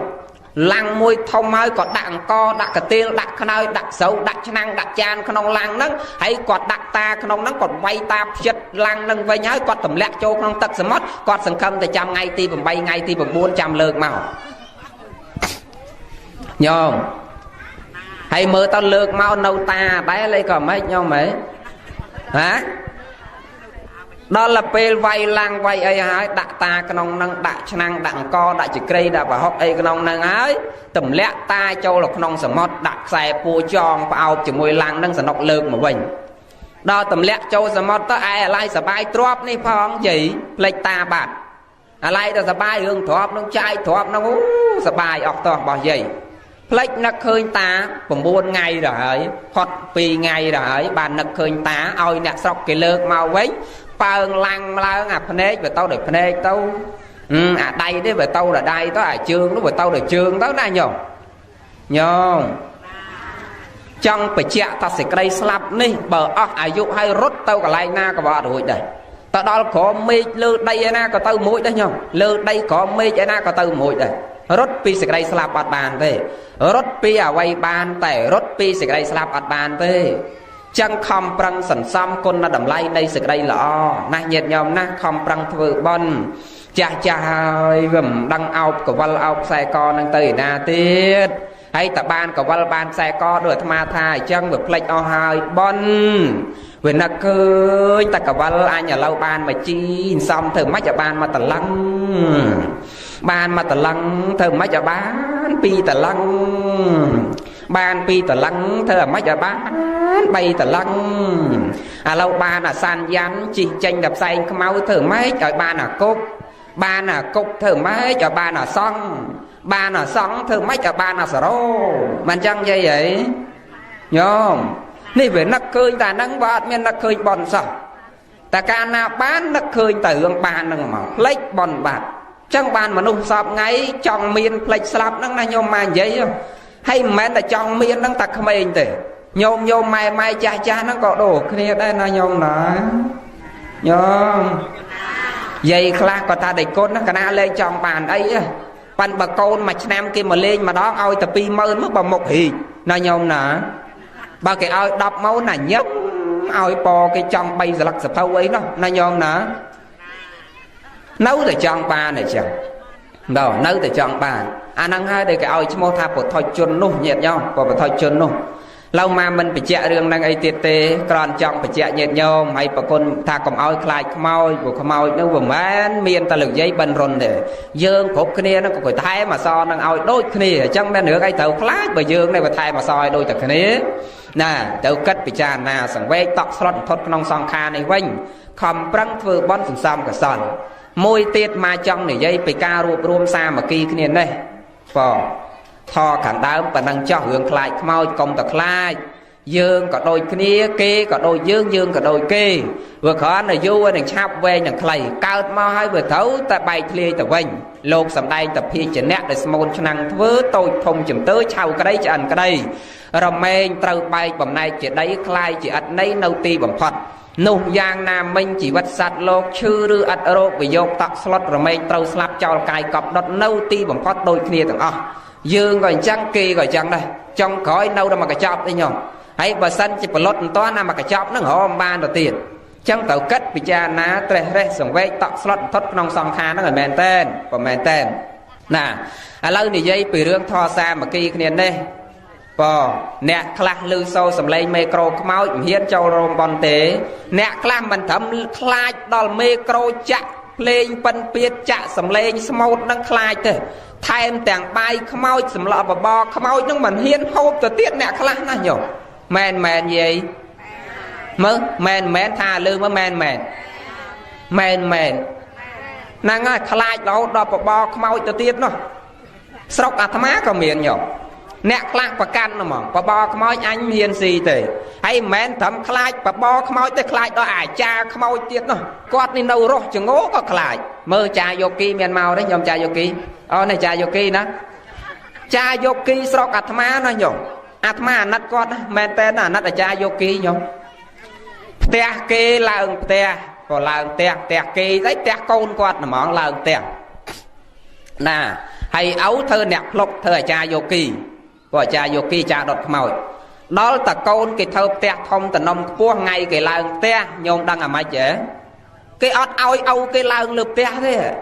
lăng môi thông hơi còn đặng co đặng cả tiêu đặng khăn ơi đặng xấu đặng năng đặng chan không lăng nắng hay còn đặng ta không nắng còn bay ta chất lăng nâng với nhớ còn tầm lẹ châu không tật sớm mất còn sừng khâm thì trăm ngay ti bằng bay ngay ti bằng 400 lượt màu nhom hay mơ tao lượt mau nâu ta đấy lấy còn mấy nhom mấy hả đó là pe vay lang vay ấy hái đặng ta trong năng đặng năng đặng co đặng chỉ cây đặng và hốc ấy trong năng hái tầm lẹ ta châu lộc nông sầm mót đặng xe pua tròn vào chỉ môi lang năng sờ nọc lợn mà mình đó tầm lẹ châu sầm mót tới ai lại sờ bay drop này phong gì lệch ta bạt lại ta sờ bay hương thọp nông trai thọp nó sờ bay ọt to bỏ gì lệch nặc khơi ta cũng 4 ngày rồi hoặc 2 ngày rồi bàn nặc khơi ta oi nè sọc cái lợn màu vấy pang lăng lăng à phê về tao để phê tao đây đấy về tao là đây tao chương nó về tao để chương tao này nhở trong phải chẹt ta sẽ cây slap ní bờ ai dụ hay rút tao cả lại na cả vợ rồi đây tao đó có mê lơ đây na có tao mũi đấy nhở lơ đây có mê na có tao mũi đây rút pi sẽ cây slap bát bàn thế rút pi à quay bànแต่rút pi sẽ cây slap bát bàn thế chẳng không prăng sẵn xăm con là đầm lay đây sự đây là na nhiệt nhom na không prăng thử bon cha gầm đăng ao của val ao xe con đang tới na tiết hay tập ban của val ban xe con được tham thai chân được lệch ao hai bon về nặc cười ta cả val anh ở lâu ban mà chi xong thử mắt ở ban mà tờ lăng thử mắt ở bán pi tờ lăng ban pi tờ lăng thử mắt ở bán bay tờ lăng lâu ban là san dán chỉ tranh đập say máu thử mấy ở ban là cúc thử mấy ở ban là xong thử mấy ở ban là sરો man chăng vậy nhomนี่về nặc khơi ta nắng bọt miền nặc khơi bòn sọ ta ca na bán nặc khơi từ ông ban nằng mà lấy bòn bạt chẳng ban mà nung sọp ngay trong miền lệch slap nắng na nhom mà vậy hay mẹ là trong miên nó tặc mình thế nhôm mai cha nó có đồ kia đây là nhôm đó nhôm dây khla có ta để côn nó cả lên trong bàn ấy bàn bà côn mà nam kia mà lên mà đó ôi tập pi mơn mất bằng một hì nó nhôm nè ba cái ôi đập máu là nhất ôi po cái trong bay giờ lắc sập thâu ấy nó nhôm nè nấu để trong ba này chẳng đâu nấu để trong ba anh ăn hai để cái ôi chứ mô tha bộ thôi chôn nụ nhẹ nhau bộ thôi chôn nụ lâu mà mình bị chạy đường năng ấy tiệt tê còn trong bị chạy nhẹ nhau mày bà con tha cầm ôi khai khmoi bộ khmoi nó vừa mến miên ta lực giấy bần rôn để dương cục cái này nó có phải thay mà so năng ôi đôi cái này chẳng bên nữa cái tàu khláy bởi dương này mà thay mà soi đôi thật cái này nè tàu cất bị cha nà sẵn vây tóc slot thốt nông song kha này vinh khom prăng vừa bón sừng xăm cả sòn môi tiệt mà trong này dây bị ca rùa rùm xa mà kỳ cái này phò thò khẳng đá và năng cho hướng lại mau công tập lại dương có đôi kia kê có đôi dương có đôi kê vừa khó là du đừng chắp về nhằng clay cao mau hai vừa thấu tại bài thề tập vinh lột sầm đây tập phi chỉ nét để môn cho năng vớ tôi thông chừng tới chào cái đấy cho ăn cái đây rồi mình trâu bay bầm này chỉ đấy clay chỉ ăn nấy nâu ti bầm phật nụ giang nam minh chỉ vật sạt lột chư rư ắt rô bị dọc tắc slot rồi mình trâu slap cho cài cọp đốt nâu ti bầm phật đôi kia thằng dương gọi trắng kỳ gọi trắng đây trong khói đâu đâu mà cái chọc đấy nhom hay bà sân chỉ bà lót to nào mà cái chọc nó ngỏ ban đầu tiên trong tàu cất bị cha ná tre re sòng vây tọt slot thốt nong song kha nó gọi mền tên và mền tên nè lâu này dây bị rương tho xa mà kỳ cái này bò nè class lưu sâu sầm lên micro máu hiến châu rôm bon tế nè class mình thấm class đòn micro chặt lên phân biệt chặt sầm lên smooth năng class thế thêm tàng bay khmoi sầm lọ và bò khmoi nó mình hiên hộp từ tiết nè class này nhổ men gì mơ men tha lư mơ men nàng ơi class đó đò và bò khmoi từ tiết nó sọc à thmá có miệng nhổ nè class và can nó mà bò khmoi anh hiên gì thế hay men thấm class và bò khmoi tới class đó cha khmoi tiết nó quạt đi đâu rồi chừng ngố có class mơ cha yoki miền màu đấy nhom cha yoki này cha yoki đó cha yoki sọc atma nó nhom atma nát con men tên là nát là cha yoki nhom te kê làng te còn làng te kê đấy te con quạt là món làng te nè hay ấu thơ nẹp lục thơ cha yoki của cha yoki cha đột màu đó là con cái thơ te thông từ nông cua ngay cái làng te nhom đang ở mai chế cái ót ôi âu cái làng lượp te thế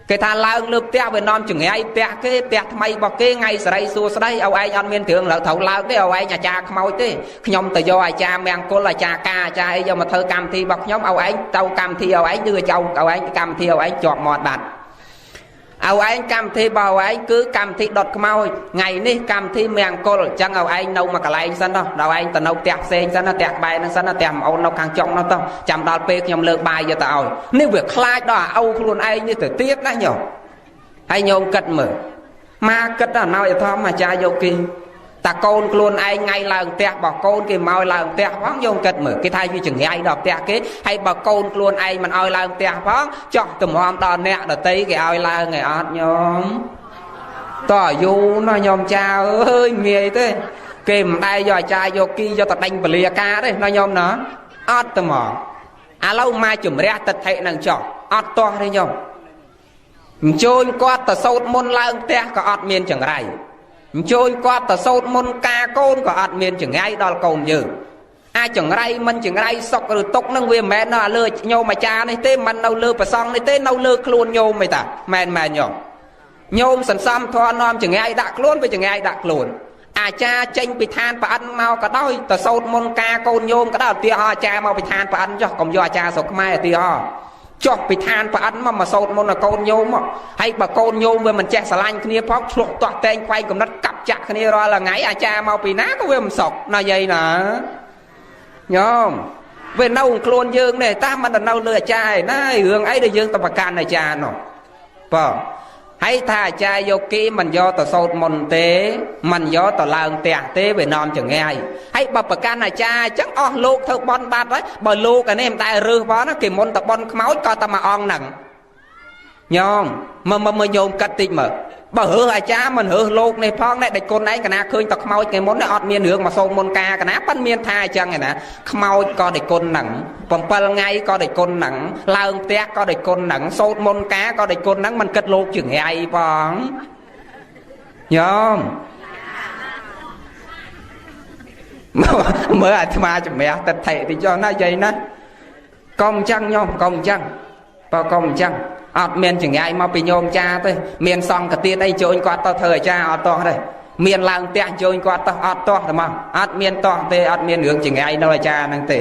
cái thà làng lượp te về non chừng ngày te cái te thay bọc cái ngày sấy xua sấy âu ai ăn miên thường là thầu làng cái âu ai nhà cha không thế nhom từ do ai cha mang cô là cha ca cha ấy do mà thơ cam thi bọc nhóm âu ấy tàu cam thi âu ấy đưa châu âu ấy cam thi âu ấy chọn mọt bạt âu ấy cam thi bao ấy cứ cam thi đọt mau ngày ní cam thi mang cô chẳng âu ấy nâu mà cả lại sân đâu đâu ấy tận nâu tẹt sen sân nó tẹt bài nó sân nó tẹt âu nâu càng trong nó tao chăm đào pe nhom lơ bài cho tao nếu việc khai đó âu luôn ai như từ tiết đó nhở hay nhôm cất mở ma cất là nào vậy thôi mà cha vô kia ta con luôn ai ngay là tẹt bảo con kia mau là tẹt phóng vô cất mở cái thay như chừng ai đọc tẹt cái hay bảo con luôn ai mình oi là tẹt phóng cho tụm hôm đòn nè đợt tí cái oi là ngày ọt nhom tỏ du nó nhom cha ơi nghề thế kìm đây do cha vô kia do ta đánh blia ca đấy nó nhom nó ọt tụm mỏ lâu mai chùm ra tật thệ năng chọn ọt to đấy nhom trôi qua tờ sốt môn lang te có ọt miên chẳng rai trôi qua tờ sốt môn ca côn có ọt miên chẳng ai đo cồn dữ ai chẳng rai mình chẳng rai sọc rồi tốc năng về mẹ nó lừa nhô mà cha này thế mình đâu lừa bà xong này thế đâu lừa luôn nhô mày ta men nhom nhôm sẵn xăm thoa non chẳng ai đặt luôn với chẳng ai đặt luôn cha tranh bị than và ăn mau cả đôi tờ sốt môn ca côn nhôm cả đó tia ho cha mau bị than và ăn cho còn do cha sọc mai tia ho cho bị than và ăn mà sốt môn là con nhôm hay bà con nhôm về mình che xà lanh kia phóc chuột toạc tên quay cùng đất cặp chặt kia ra là ngày cha mau bị nát có về mình sọc là vậy nè nhôm về nâu luôn dương này ta mà nâu lừa cha này hương ấy để dương tập can này cha nó vâng hay thà cha vô kia mình do tờ sốt môn tế mình do tờ làng tẹt tế về non chẳng nghe hay bà can này cha chắc lục thơ bon bát đấy bà lục cái này em ta rư bó nó kì môn tập bon máu cho ta mà on nặng nhom mà nhôm cắt tích mở បើហឺអាចារ្យមិនហឺលោកនេះផងណែដេចគុណឯងកណាឃើញតែខ្មោចថ្ងៃមុនអត់មានរឿងមកសូមមុនការកណាប៉ិនមានថាអញ្ចឹងឯណាខ្មោចក៏ដេចគុណហ្នឹង7ថ្ងៃក៏ដេចគុណហ្នឹងឡើងផ្ទះក៏ដេចគុណហ្នឹងសូត្រមុនការក៏ដេចគុណហ្នឹងមិនគិតលោកជើងឯងផងញោមមើលអាត្មាជំរះទឹកថេតិចណាយាយណាកុំអញ្ចឹងញោមកុំអញ្ចឹងបើកុំអញ្ចឹងអត់មានចង្អាយមកពីញោមចាទេមានសង្ឃទានអីចូលគាត់ទៅធ្វើអាចារ្យអត់តោះទេមានឡើងផ្ទះចូលគាត់ទៅអត់តោះទេមកអត់មានតោះទេអត់មានរឿងចង្អាយនៅអាចារ្យហ្នឹងទេ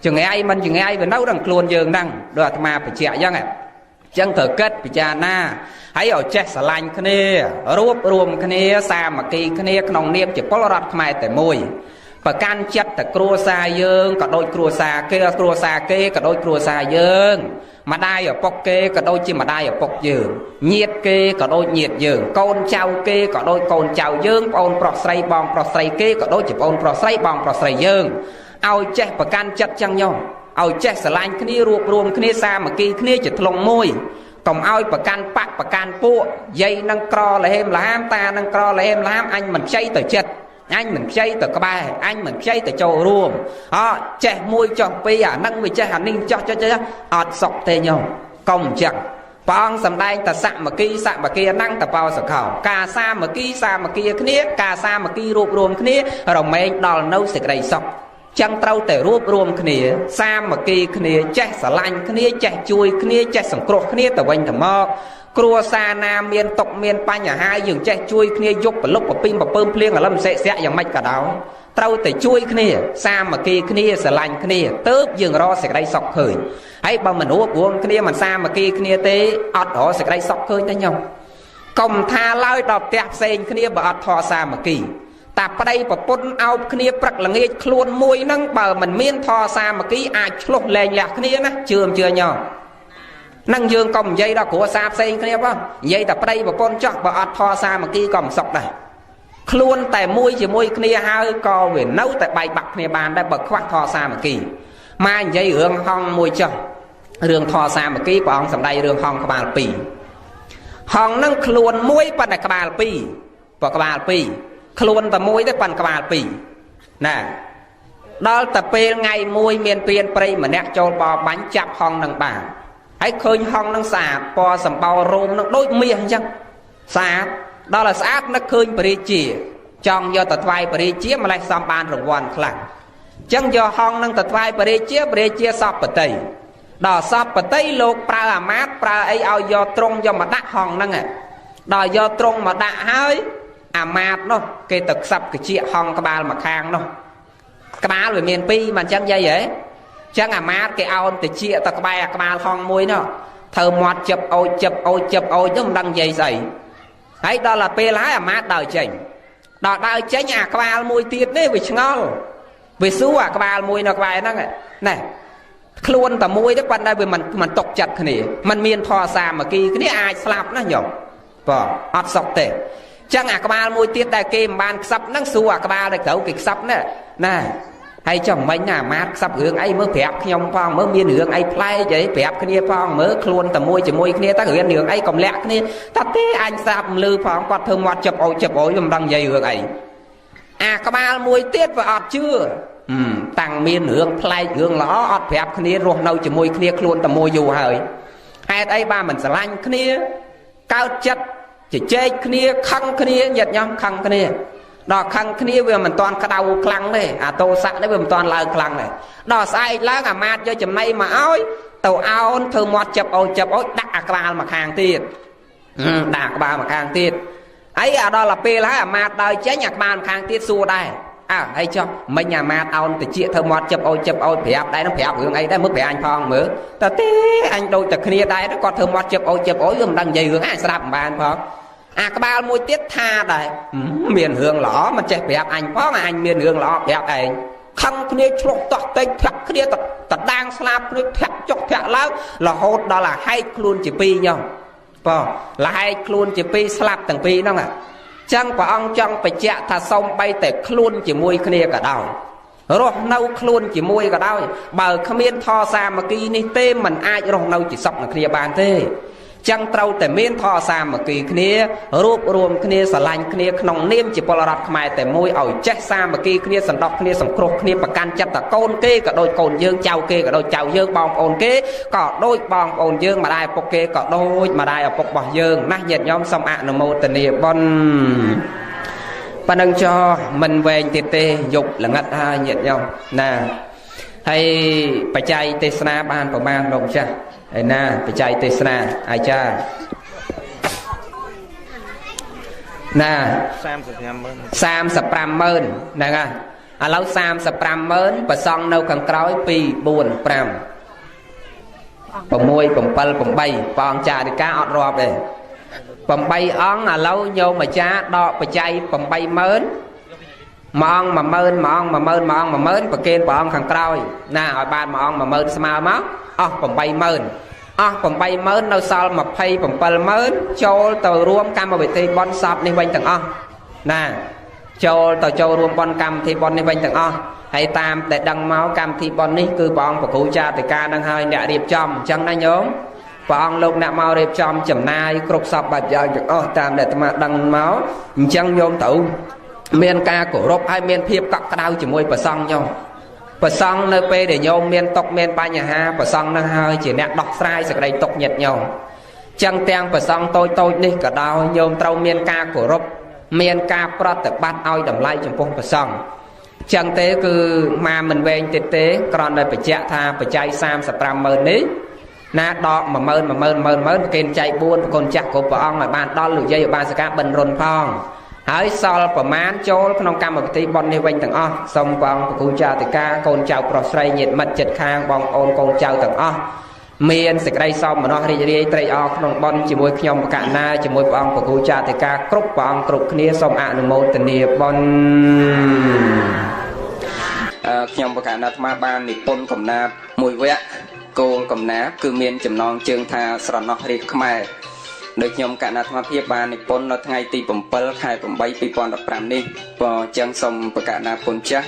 ចង្អាយមិនចង្អាយវានៅក្នុងខ្លួនយើងហ្នឹងដូចអាត្មាបញ្ជាក់អញ្ចឹងត្រូវគិតពិចារណាហើយឲ្យចេះស្រឡាញ់គ្នារួបរวมគ្នាសាមគ្គីគ្នាក្នុងនាមជាពលរដ្ឋខ្មែរតែមួយប្រកាន់ចិត្តតែគ្រួសារយើងក៏ដូចគ្រួសារគេគ្រួសារគេក៏ដូចគ្រួសារយើងម្ដាយឪពុកគេក៏ដូចជាម្ដាយឪពុកយើងញាតិគេក៏ដូចញាតិយើងកូនចៅគេក៏ដូចកូនចៅយើងប្អូនប្រុសស្រីបងប្រុសស្រីគេក៏ដូចជាប្អូនប្រុសស្រីបងប្រុសស្រីយើងឲ្យចេះប្រកាន់ចិត្តចឹងញោមឲ្យចេះស្រឡាញ់គ្នារួបរวมគ្នាសាមគ្គីគ្នាជាធ្លុងមួយកុំឲ្យប្រកាន់បកប្រកាន់ពួកយាយនឹងក្រលហេមលហាមតានឹងក្រលហេមលហាមអញមិនខ្ចីទៅចិត្តអញមិនខ្ចីទៅក្បែរអញមិនខ្ចីទៅចូលរួមចេះមួយចុះពីរអានឹងវាចេះអានេះចុះអត់សុខទេញោមកុំអញ្ចឹងព្រះអង្គសម្ដែងតសមគ្គីហ្នឹងតបោសខោការសាមគ្គីគ្នាការសាមគ្គីរួបរวมគ្នារមែងដល់នៅសេចក្តីសុខចឹងត្រូវតែរួបរวมគ្នាសាមគ្គីគ្នាចេះស្រឡាញ់គ្នាចេះជួយគ្នាចេះសង្គ្រោះគ្នាទៅវិញទៅមកគ្រួសារណាមានទុកមានបញ្ហាយើងចេះជួយគ្នាយប់ប្រលប់ប្រពីងប្រពើមភ្លៀងអលឹមសេកសាក់យ៉ាងម៉េចក៏ដោយត្រូវតែជួយគ្នាសាមគ្គីគ្នាស្រឡាញ់គ្នាទើបយើងរកសេចក្តីសុខឃើញហើយបើមិនរួបរวมគ្នាមិនសាមគ្គីគ្នាទេអត់រកសេចក្តីសុខឃើញទេញោមកុំថាឡើយដល់ផ្ទះផ្សេងគ្នាបើអត់ធម៌សាមគ្គីតាប្តីប្រពន្ធអោបគ្នាព្រឹកល្ងាចខ្លួនមួយហ្នឹងបើមិនមានធម៌សាមគ្គីអាចឆ្លុះលែងលះគ្នាណាជឿញោមនឹងយើងក៏និយាយដល់គ្រួសារផ្សេងគ្នាផងនិយាយតែប្តីប្រពន្ធចោះបើអត់ធម៌សាមគ្គីក៏មិនសុខដែរខ្លួនតែមួយជាមួយគ្នាហើយក៏វានៅតែបែកបាក់គ្នាបានដែរបើខ្វះធម៌សាមគ្គីមកនិយាយរឿងហង្សមួយចោះរឿងធម៌សាមគ្គីព្រះអង្គសម្ដែងរឿងហង្សក្បាល2ហង្សហ្នឹងខ្លួនមួយប៉ុន្តែក្បាល2បើក្បាល2ខ្លួនតែមួយទេប៉ុន្តែក្បាល2ណាដល់តែពេលថ្ងៃមួយមានព្រានព្រៃម្នាក់ចូលបបាញ់ចាប់ហង្សនឹងបានហើយឃើញហង្សនឹងស្អាតពណ៌សម្បោររោមនឹងដូចមាសអញ្ចឹងស្អាតដល់តែស្អាតនឹកឃើញបរិជាចង់យកទៅថ្វាយបរិជាម្លេះសំបានរង្វាន់ខ្លាំងអញ្ចឹងយកហង្សនឹងទៅថ្វាយបរិជាសពតិដល់សពតិលោកប្រើអាមាត្យប្រើអីឲ្យយកត្រង់យកមកដាក់ហង្សហ្នឹងដល់យកត្រង់មកដាក់ហើយអាមាត្យនោះគេទៅខ្សឹបកជាហង្សក្បាលមកខាងនោះក្បាលវាមាន2មិនអញ្ចឹងយាយហ៎ចឹងអាមាត្យគេអោនតិចទៅក្បែរក្បាលហង្សមួយនោះធ្វើមាត់ជិបអូចនោះមិនដឹងនិយាយស្អីហើយដល់តែពេលហើយអាមាត្យដើរចេញដល់ដើរចេញអាក្បាលមួយទៀតនេះវាឆ្ងល់វាសួរអាក្បាលមួយនៅក្បែរហ្នឹងណែខ្លួនតែមួយទេប៉ុន្តែវាមិនຕົកចិត្តគ្នាมันមានធម៌សាមគ្គីគ្នាអាចស្លាប់ណាញោមបាទអត់សុខទេចឹងអាក្បាលមួយទៀតដែលគេមិនបានខ្សឹបហ្នឹងសួរអាក្បាលដែលត្រូវគេខ្សឹបណាហើយចុះមិញណាអាមាត្យខ្សឹបរឿងអីមើលប្រាប់ខ្ញុំផងមើលមានរឿងអីប្លែកអីប្រាប់គ្នាផងមើលខ្លួនតែមួយជាមួយគ្នាតើរៀនរឿងអីកំលាក់គ្នាតែទេអញស្ដាប់មិនឮផងគាត់ធ្វើមាត់ចាប់អូចមិនដឹងនិយាយរឿងអីអាក្បាលមួយទៀតវាអត់ជឿតាំងមានរឿងប្លែករឿងល្អអត់ប្រាប់គ្នារស់នៅជាមួយគ្នាខ្លួនតែមួយយូរហើយហេតុអីបានមិនស្រឡាញ់គ្នាកើតចិត្តជជែកគ្នាខឹងគ្នាញាតិញោមខឹងគ្នាដល់ខឹងគ្នាវាមិនតាន់ក្តៅខ្លាំងទេអាតោស័កនេះវាមិនតាន់ឡើងខ្លាំងទេដល់ស្អែកឡើងអាមាត្យយកចំណៃមកឲ្យទៅអោនធ្វើមាត់ចាប់អូចដាក់អាក្បាលមកខាងទៀតដាក់ក្បាលមកខាងទៀតអីអាដល់ទៅពេលហើយអាមាត្យដើរចេញអាក្បាលមកខាងទៀតសួរដែរហើយចុះមិញអាមាត្យអោនតិចធ្វើមាត់ចាប់អូចប្រាប់ដែរនឹងប្រាប់រឿងអីដែរមើលប្រាអញផងមើលតើទេអញដូចតែគ្នាដែរគាត់ធ្វើមាត់ចាប់អូចវាមិនដឹងនិយាយរឿងអញស្ដាប់មិនបានផងអាក្បាលមួយទៀតថាដែរមានរឿងល្អមិនចេះប្រាប់អញផងអញមានរឿងល្អប្រាប់ឯងខឹងគ្នាឆ្លុះតោះតេញធាក់គ្នាតដាងស្លាប់គ្នាធាក់ចុកធាក់ឡើងរហូតដល់អាហែកខ្លួនជាពីរញោមបងលហែកខ្លួនជាពីរស្លាប់ទាំងពីរហ្នឹងចឹងព្រះអង្គចង់បញ្ជាក់ថាសូមបីតែខ្លួនជាមួយគ្នាក៏ដោយរស់នៅខ្លួនជាមួយក៏ដោយបើគ្មានធម៌សាមគ្គីនេះទេមិនអាចរស់នៅជាសុខនឹងគ្នាបានទេ ចឹងត្រូវតែមានធម៌សាមគ្គីគ្នារួបរวมគ្នាស្រឡាញ់គ្នាក្នុងនាមជាពលរដ្ឋខ្មែរតែមួយឲ្យចេះសាមគ្គីគ្នាសន្តោសគ្នាសង្គ្រោះគ្នាប្រកាន់ចិត្តតែកូនគេក៏ដូចកូនយើងចៅគេក៏ដូចចៅយើងបងប្អូនគេក៏ដូចបងប្អូនយើងម្ដាយឪពុកគេក៏ដូចម្ដាយឪពុករបស់យើងណាញាតិញោមសូមអនុមោទនាបុណ្យប៉ណ្ណឹងចោមិនវែងទៀតទេយប់ល្ងិតហើយញាតិញោមណាហើយបច្ច័យទេសនាបានប្រមាណលោកចាស់ហើយណាបច្ច័យទេសនាអាចារ្យណា350000ហ្នឹងហើយឥឡូវ350000ប្រសង់នៅខាងក្រោយ2 4 5 6 7 8បងចារិកាអត់រាប់ទេ8អង្គឥឡូវញោមអាចារ្យដកបច្ច័យ80000ម៉ង10000ប្រគេនព្រះអង្គខាងក្រោយណាឲ្យបាន10000ស្មើមកអស់80000អស់80000នៅសល់27000ចូលទៅរួមកម្មវិធីបុណ្យសពនេះវិញទាំងអស់ណាចូលរួមបុណ្យកម្មវិធីបុណ្យនេះវិញទាំងអស់ហើយតាមតែដឹងមកកម្មវិធីបុណ្យនេះគឺព្រះអង្គប្រគូចាតិកានឹងហើយអ្នករៀបចំអញ្ចឹងណាញោមព្រះអង្គលោកអ្នកមករៀបចំចំណាយគ្រប់សពបែបយ៉ាងទាំងអស់តាមដែលអាត្មាដឹងមកអញ្ចឹងញោមទៅមានការគោរពហើយមានភាពកក់ក្ដៅជាមួយព្រះសង្ឃញោមព្រះសង្ឃនៅពេលដែលញោមមានទុកមានបញ្ហាព្រះសង្ឃនឹងហើយជាអ្នកដោះស្រាយសេចក្តីទុកញាតិញោមចឹងទាំងព្រះសង្ឃតូចនេះក៏ដោយញោមត្រូវមានការគោរពមានការប្រតិបត្តិឲ្យតម្លៃចំពោះព្រះសង្ឃចឹងទេគឺមកមិនវែងទៀតទេគ្រាន់តែបញ្ជាក់ថាបច្ច័យ350000នេះណាដក10000គេចែក4ប្រគុណចាស់គ្រប់ព្រះអង្គឲ្យបានដល់លោកយាយឧបាសិកាបិណ្ឌរុនផងហើយសល់ប្រមាណចូលក្នុងកម្មវិធីបុណ្យនេះវិញទាំងអស់សូមព្រះអង្គប្រគូចាតិកាកូនចៅប្រុសស្រីញាតិមិត្តជិតខាងបងប្អូនកូនចៅទាំងអស់មានសេចក្តីសោមនស្សរីករាយត្រេកអរក្នុងបុណ្យជាមួយខ្ញុំបកណាជាមួយព្រះអង្គប្រគូចាតិកាគ្រប់ព្រះអង្គគ្រប់គ្នាសូមអនុមោទនាបុណ្យខ្ញុំបកណាអាត្មាបាននិពន្ធកំណាព្យមួយវគ្គគោលកំណាព្យគឺមានចំណងជើងថាស្រណោះរាជខ្មែរដោយខ្ញុំកណ្ដាអាត្មាភាពបាននិពន្ធនៅថ្ងៃទី7 ខែ 8 2015នេះក៏អញ្ចឹងសូមបកណាពុនចាស់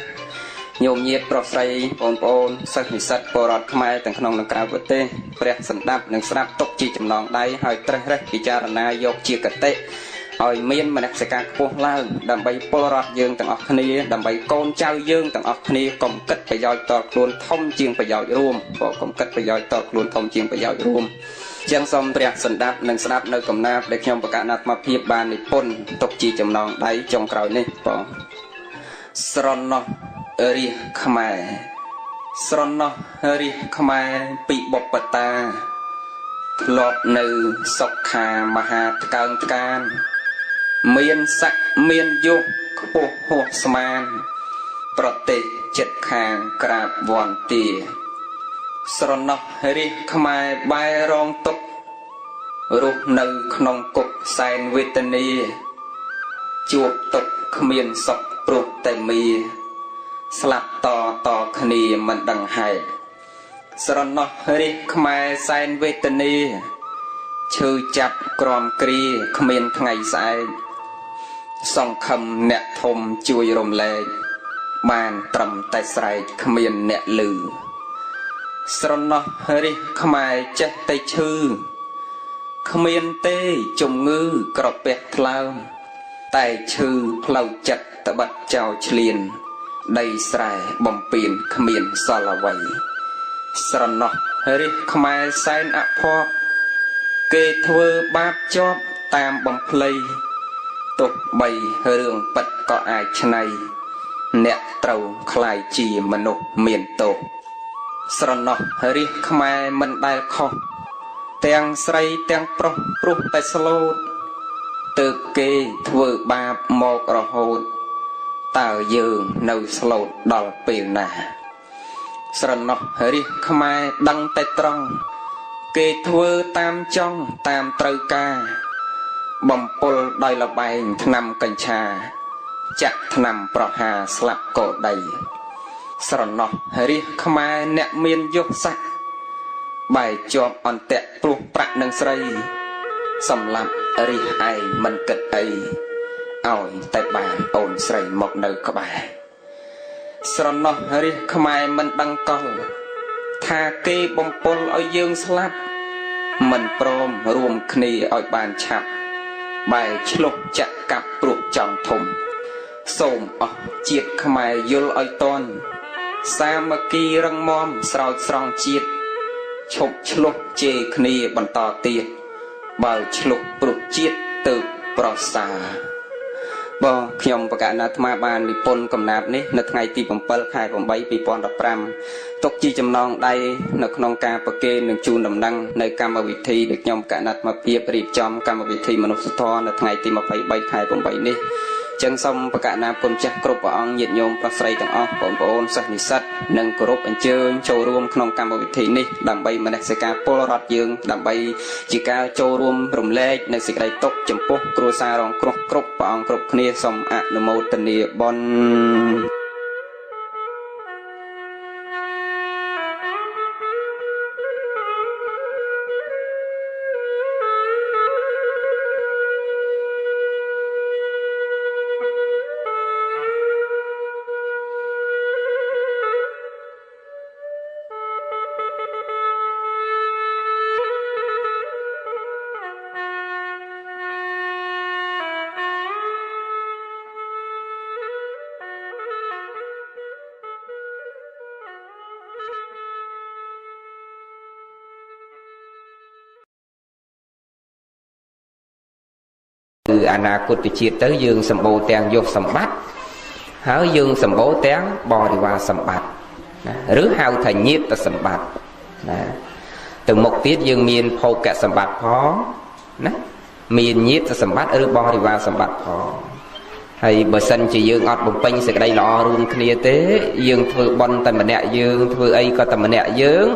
ញោមញាតិប្រុសស្រីបងប្អូនសិស្សនិស្សិតពលរដ្ឋខ្មែរទាំងក្នុងនិងក្រៅប្រទេសព្រះសន្តាប់និងស្ដាប់ទុកជាចំណងដៃហើយត្រេះរិះពិចារណាយកជាគតិឲ្យមានមនសិការខ្ពស់ឡើងដើម្បីពលរដ្ឋយើងទាំងអស់គ្នាដើម្បីកូនចៅយើងទាំងអស់គ្នាកុំគិតប្រយោជន៍តខ្លួនធំជាងប្រយោជន៍រួមក៏កុំគិតប្រយោជន៍តខ្លួនធំជាងប្រយោជន៍រួមចឹងសូមព្រះសន្តាប់និងស្ដាប់នៅកំណាព្យដែលខ្ញុំបកណាអាត្មាភាពបាននិពន្ធទុកជាចំណងដៃចុងក្រោយនេះបងស្រណោះរាជខ្មែរស្រណោះរាជខ្មែរពីបុព្វតាធ្លាប់នៅសុខាមហាថ្កើងថ្កានមានស័ក្តិមានយុគខ្ពស់ហួសស្មានប្រទេសចិត្តខាងក្រាបវន្ទាស្រណោះរាជខ្មែរបែរងទុករស់នៅក្នុងគុកសែនវេទនាជួបទុកគ្មានសុខព្រោះតែមីស្លាប់តគ្នាមិនដឹងហេតុស្រណោះរាជខ្មែរសែនវេទនាឈឺចាប់ក្រំគ្រាគ្មានថ្ងៃស្អែកសង្ឃឹមអ្នកធំជួយរំលែកបានត្រឹមតែស្រែកគ្មានអ្នកឮស្រណោះរាជខ្មែរចេះតែឈឺគ្មានទេជំងឺក្រពះថ្លើមតែឈឺផ្លូវចិត្តត្បិតចោលឆ្លៀនដីស្រែបំពេញគ្មានសល់អ្វីស្រណោះរាជខ្មែរសែនអភ័ព្វគេធ្វើបាបជាប់តាមបំភ្លៃទោះបីរឿងពិតក៏អាចឆ្នៃអ្នកត្រូវខ្លាយជាមនុស្សមានទោសស្រណោះរាជខ្មែរមិនដែលខុសទាំងស្រីទាំងប្រុសព្រោះតែស្លូតទើបគេធ្វើបាបមករហូតតើយើងនៅស្លូតដល់ពេលណាស្រណោះរាជខ្មែរដឹងតែត្រង់គេធ្វើតាមចង់តាមត្រូវការបំពុលដោយលបែងថ្នាំកញ្ឆាចាក់ថ្នាំប្រហារស្លាប់កោដីស្រណោះរាជខ្មែរអ្នកមានយុទ្ធសាស្ត្របែកជាប់អន្ទាក់ព្រោះប្រាក់នឹងស្រីសម្លាប់រាជឯងមិនគិតអីឲ្យតែបានអូនស្រីមកនៅក្បែរស្រណោះរាជខ្មែរមិនដឹងកលថាគេបំពុលឲ្យយើងស្លាប់ មិនព្រមរួមគ្នាឲ្យបានឆាប់បែរឆ្លុះចាក់កាប់ព្រោះចំធំសូមអស់ជាតិខ្មែរយល់ឲ្យតន់សាមគ្គីរឹងមាំស្រោចស្រង់ជាតិឈប់ឆ្លុះជេរគ្នាបន្តទៀតបើឆ្លុះព្រោះជាតិទៅប្រសាបងខ្ញុំបកណ្ណាអាត្មាបាននិពន្ធកំណាព្យនេះនៅថ្ងៃទី7 ខែ 8 2015ទុកជាចំណងដៃនៅក្នុងការប្រគេននិងជូនដំណឹងនៅកម្មវិធីដែលខ្ញុំកណ្ណាអាត្មាភាពរៀបចំកម្មវិធីមនុស្សធម៌នៅថ្ងៃទី23 ខែ 8 នេះចឹងសូមបកណ្ណាគុណចាស់គ្រប់ព្រះអង្គញាតិញោមប្រុសស្រីទាំងអស់បងប្អូនសិស្សនិស្សិតនិងគោរពអញ្ជើញចូលរួមក្នុងកម្មវិធីនេះដើម្បីមនសិការពលរដ្ឋយើងដើម្បីជាការចូលរួមរំលែកនៅសេចក្តីទុក្ខចំពោះគ្រួសាររងគ្រោះគ្រប់ព្រះអង្គគ្រប់គ្នាសូមអនុមោទនាបុណ្យគឺអនាគតជាតិទៅយើងសម្បូរទាំងយកសម្បត្តិហើយយើងសម្បូរទាំងបរិវារសម្បត្តិណាឬហៅថាញាតិសម្បត្តិណាទៅមុខទៀតយើងមានភោគៈសម្បត្តិផងណាមានញាតិសម្បត្តិឬបរិវារសម្បត្តិផងហើយបើសិនជាយើងអត់បំពេញសេចក្តីល្អរួមគ្នាទេយើងធ្វើបន់តែម្នាក់យើងធ្វើអីក៏តែម្នាក់យើង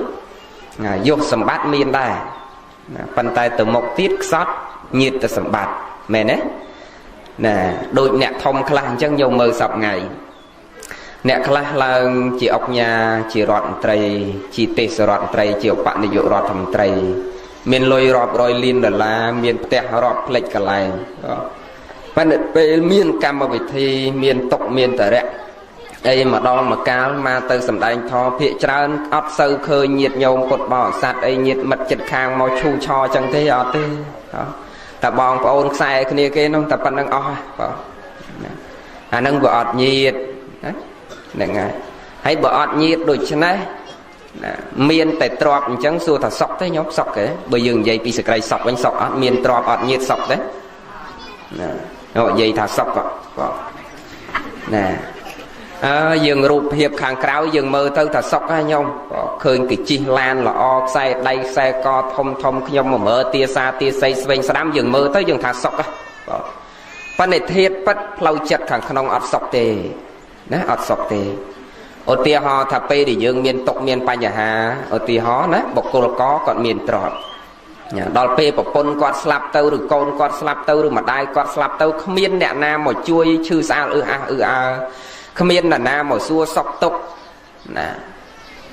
យកសម្បត្តិមានដែរណាប៉ុន្តែទៅមុខទៀតខ្សត់ញាតិសម្បត្តិមែនទេណាដូចអ្នកធំខ្លះអញ្ចឹងយកមើលសពថ្ងៃអ្នកខ្លះឡើងជាអុកញ៉ាជារដ្ឋមន្ត្រីជាទេសរដ្ឋមន្ត្រីជាឧបនាយករដ្ឋមន្ត្រីមានលុយរាប់រយលានដុល្លារមានផ្ទះរាប់ផ្លេចកន្លែងប៉ុន្តែពេលមានកម្មវិធីមានតុកមានតរៈអីម្ដងមកកាលមកទៅសម្ដែងធម៌ភាកច្រើនអត់សូវឃើញញាតិញោមពុទ្ធបរិស័ទអីញាតិមិត្តចិត្តខាងមកឈូឆអញ្ចឹងទេអត់ទេតែបងប្អូនខ្សែគ្នាគេនោះតែប៉ុណ្្នឹងអស់បងអាហ្នឹងវាអត់ញាតហ្នឹងហើយបើអត់ញាតដូច្នេះមានតែទ្របអញ្ចឹងសួរថាសុកទេញោមសុកទេបើយើងនិយាយពីសក្តិសុកវិញសុកអត់មានទ្របអត់ញាតសុកទេណានិយាយថាសុកក៏ណាយើងរូបភាពខាងក្រៅយើងមើលទៅថាសុកហ្នឹងញោមឃើញគេជិះឡានល្អខ្សែដៃខ្សែកធំធំខ្ញុំមកមើលទាសាទាស័យស្វែងស្ដាំយើងមើលទៅយើងថាសុកប៉ុន្តែធាតុពិតផ្លូវចិត្តខាងក្នុងអត់សុកទេណាអត់សុកទេឧទាហរណ៍ថាពេលដែលយើងមានទុកមានបញ្ហាឧទាហរណ៍ណាបុគ្គលកគាត់មានទ្រព្យដល់ពេលប្រពន្ធគាត់ស្លាប់ទៅឬកូនគាត់ស្លាប់ទៅឬម្ដាយគាត់ស្លាប់ទៅគ្មានអ្នកណាមកជួយឈឺស្អាលគ្មាននរណាមកសួរសុខទុក្ខណា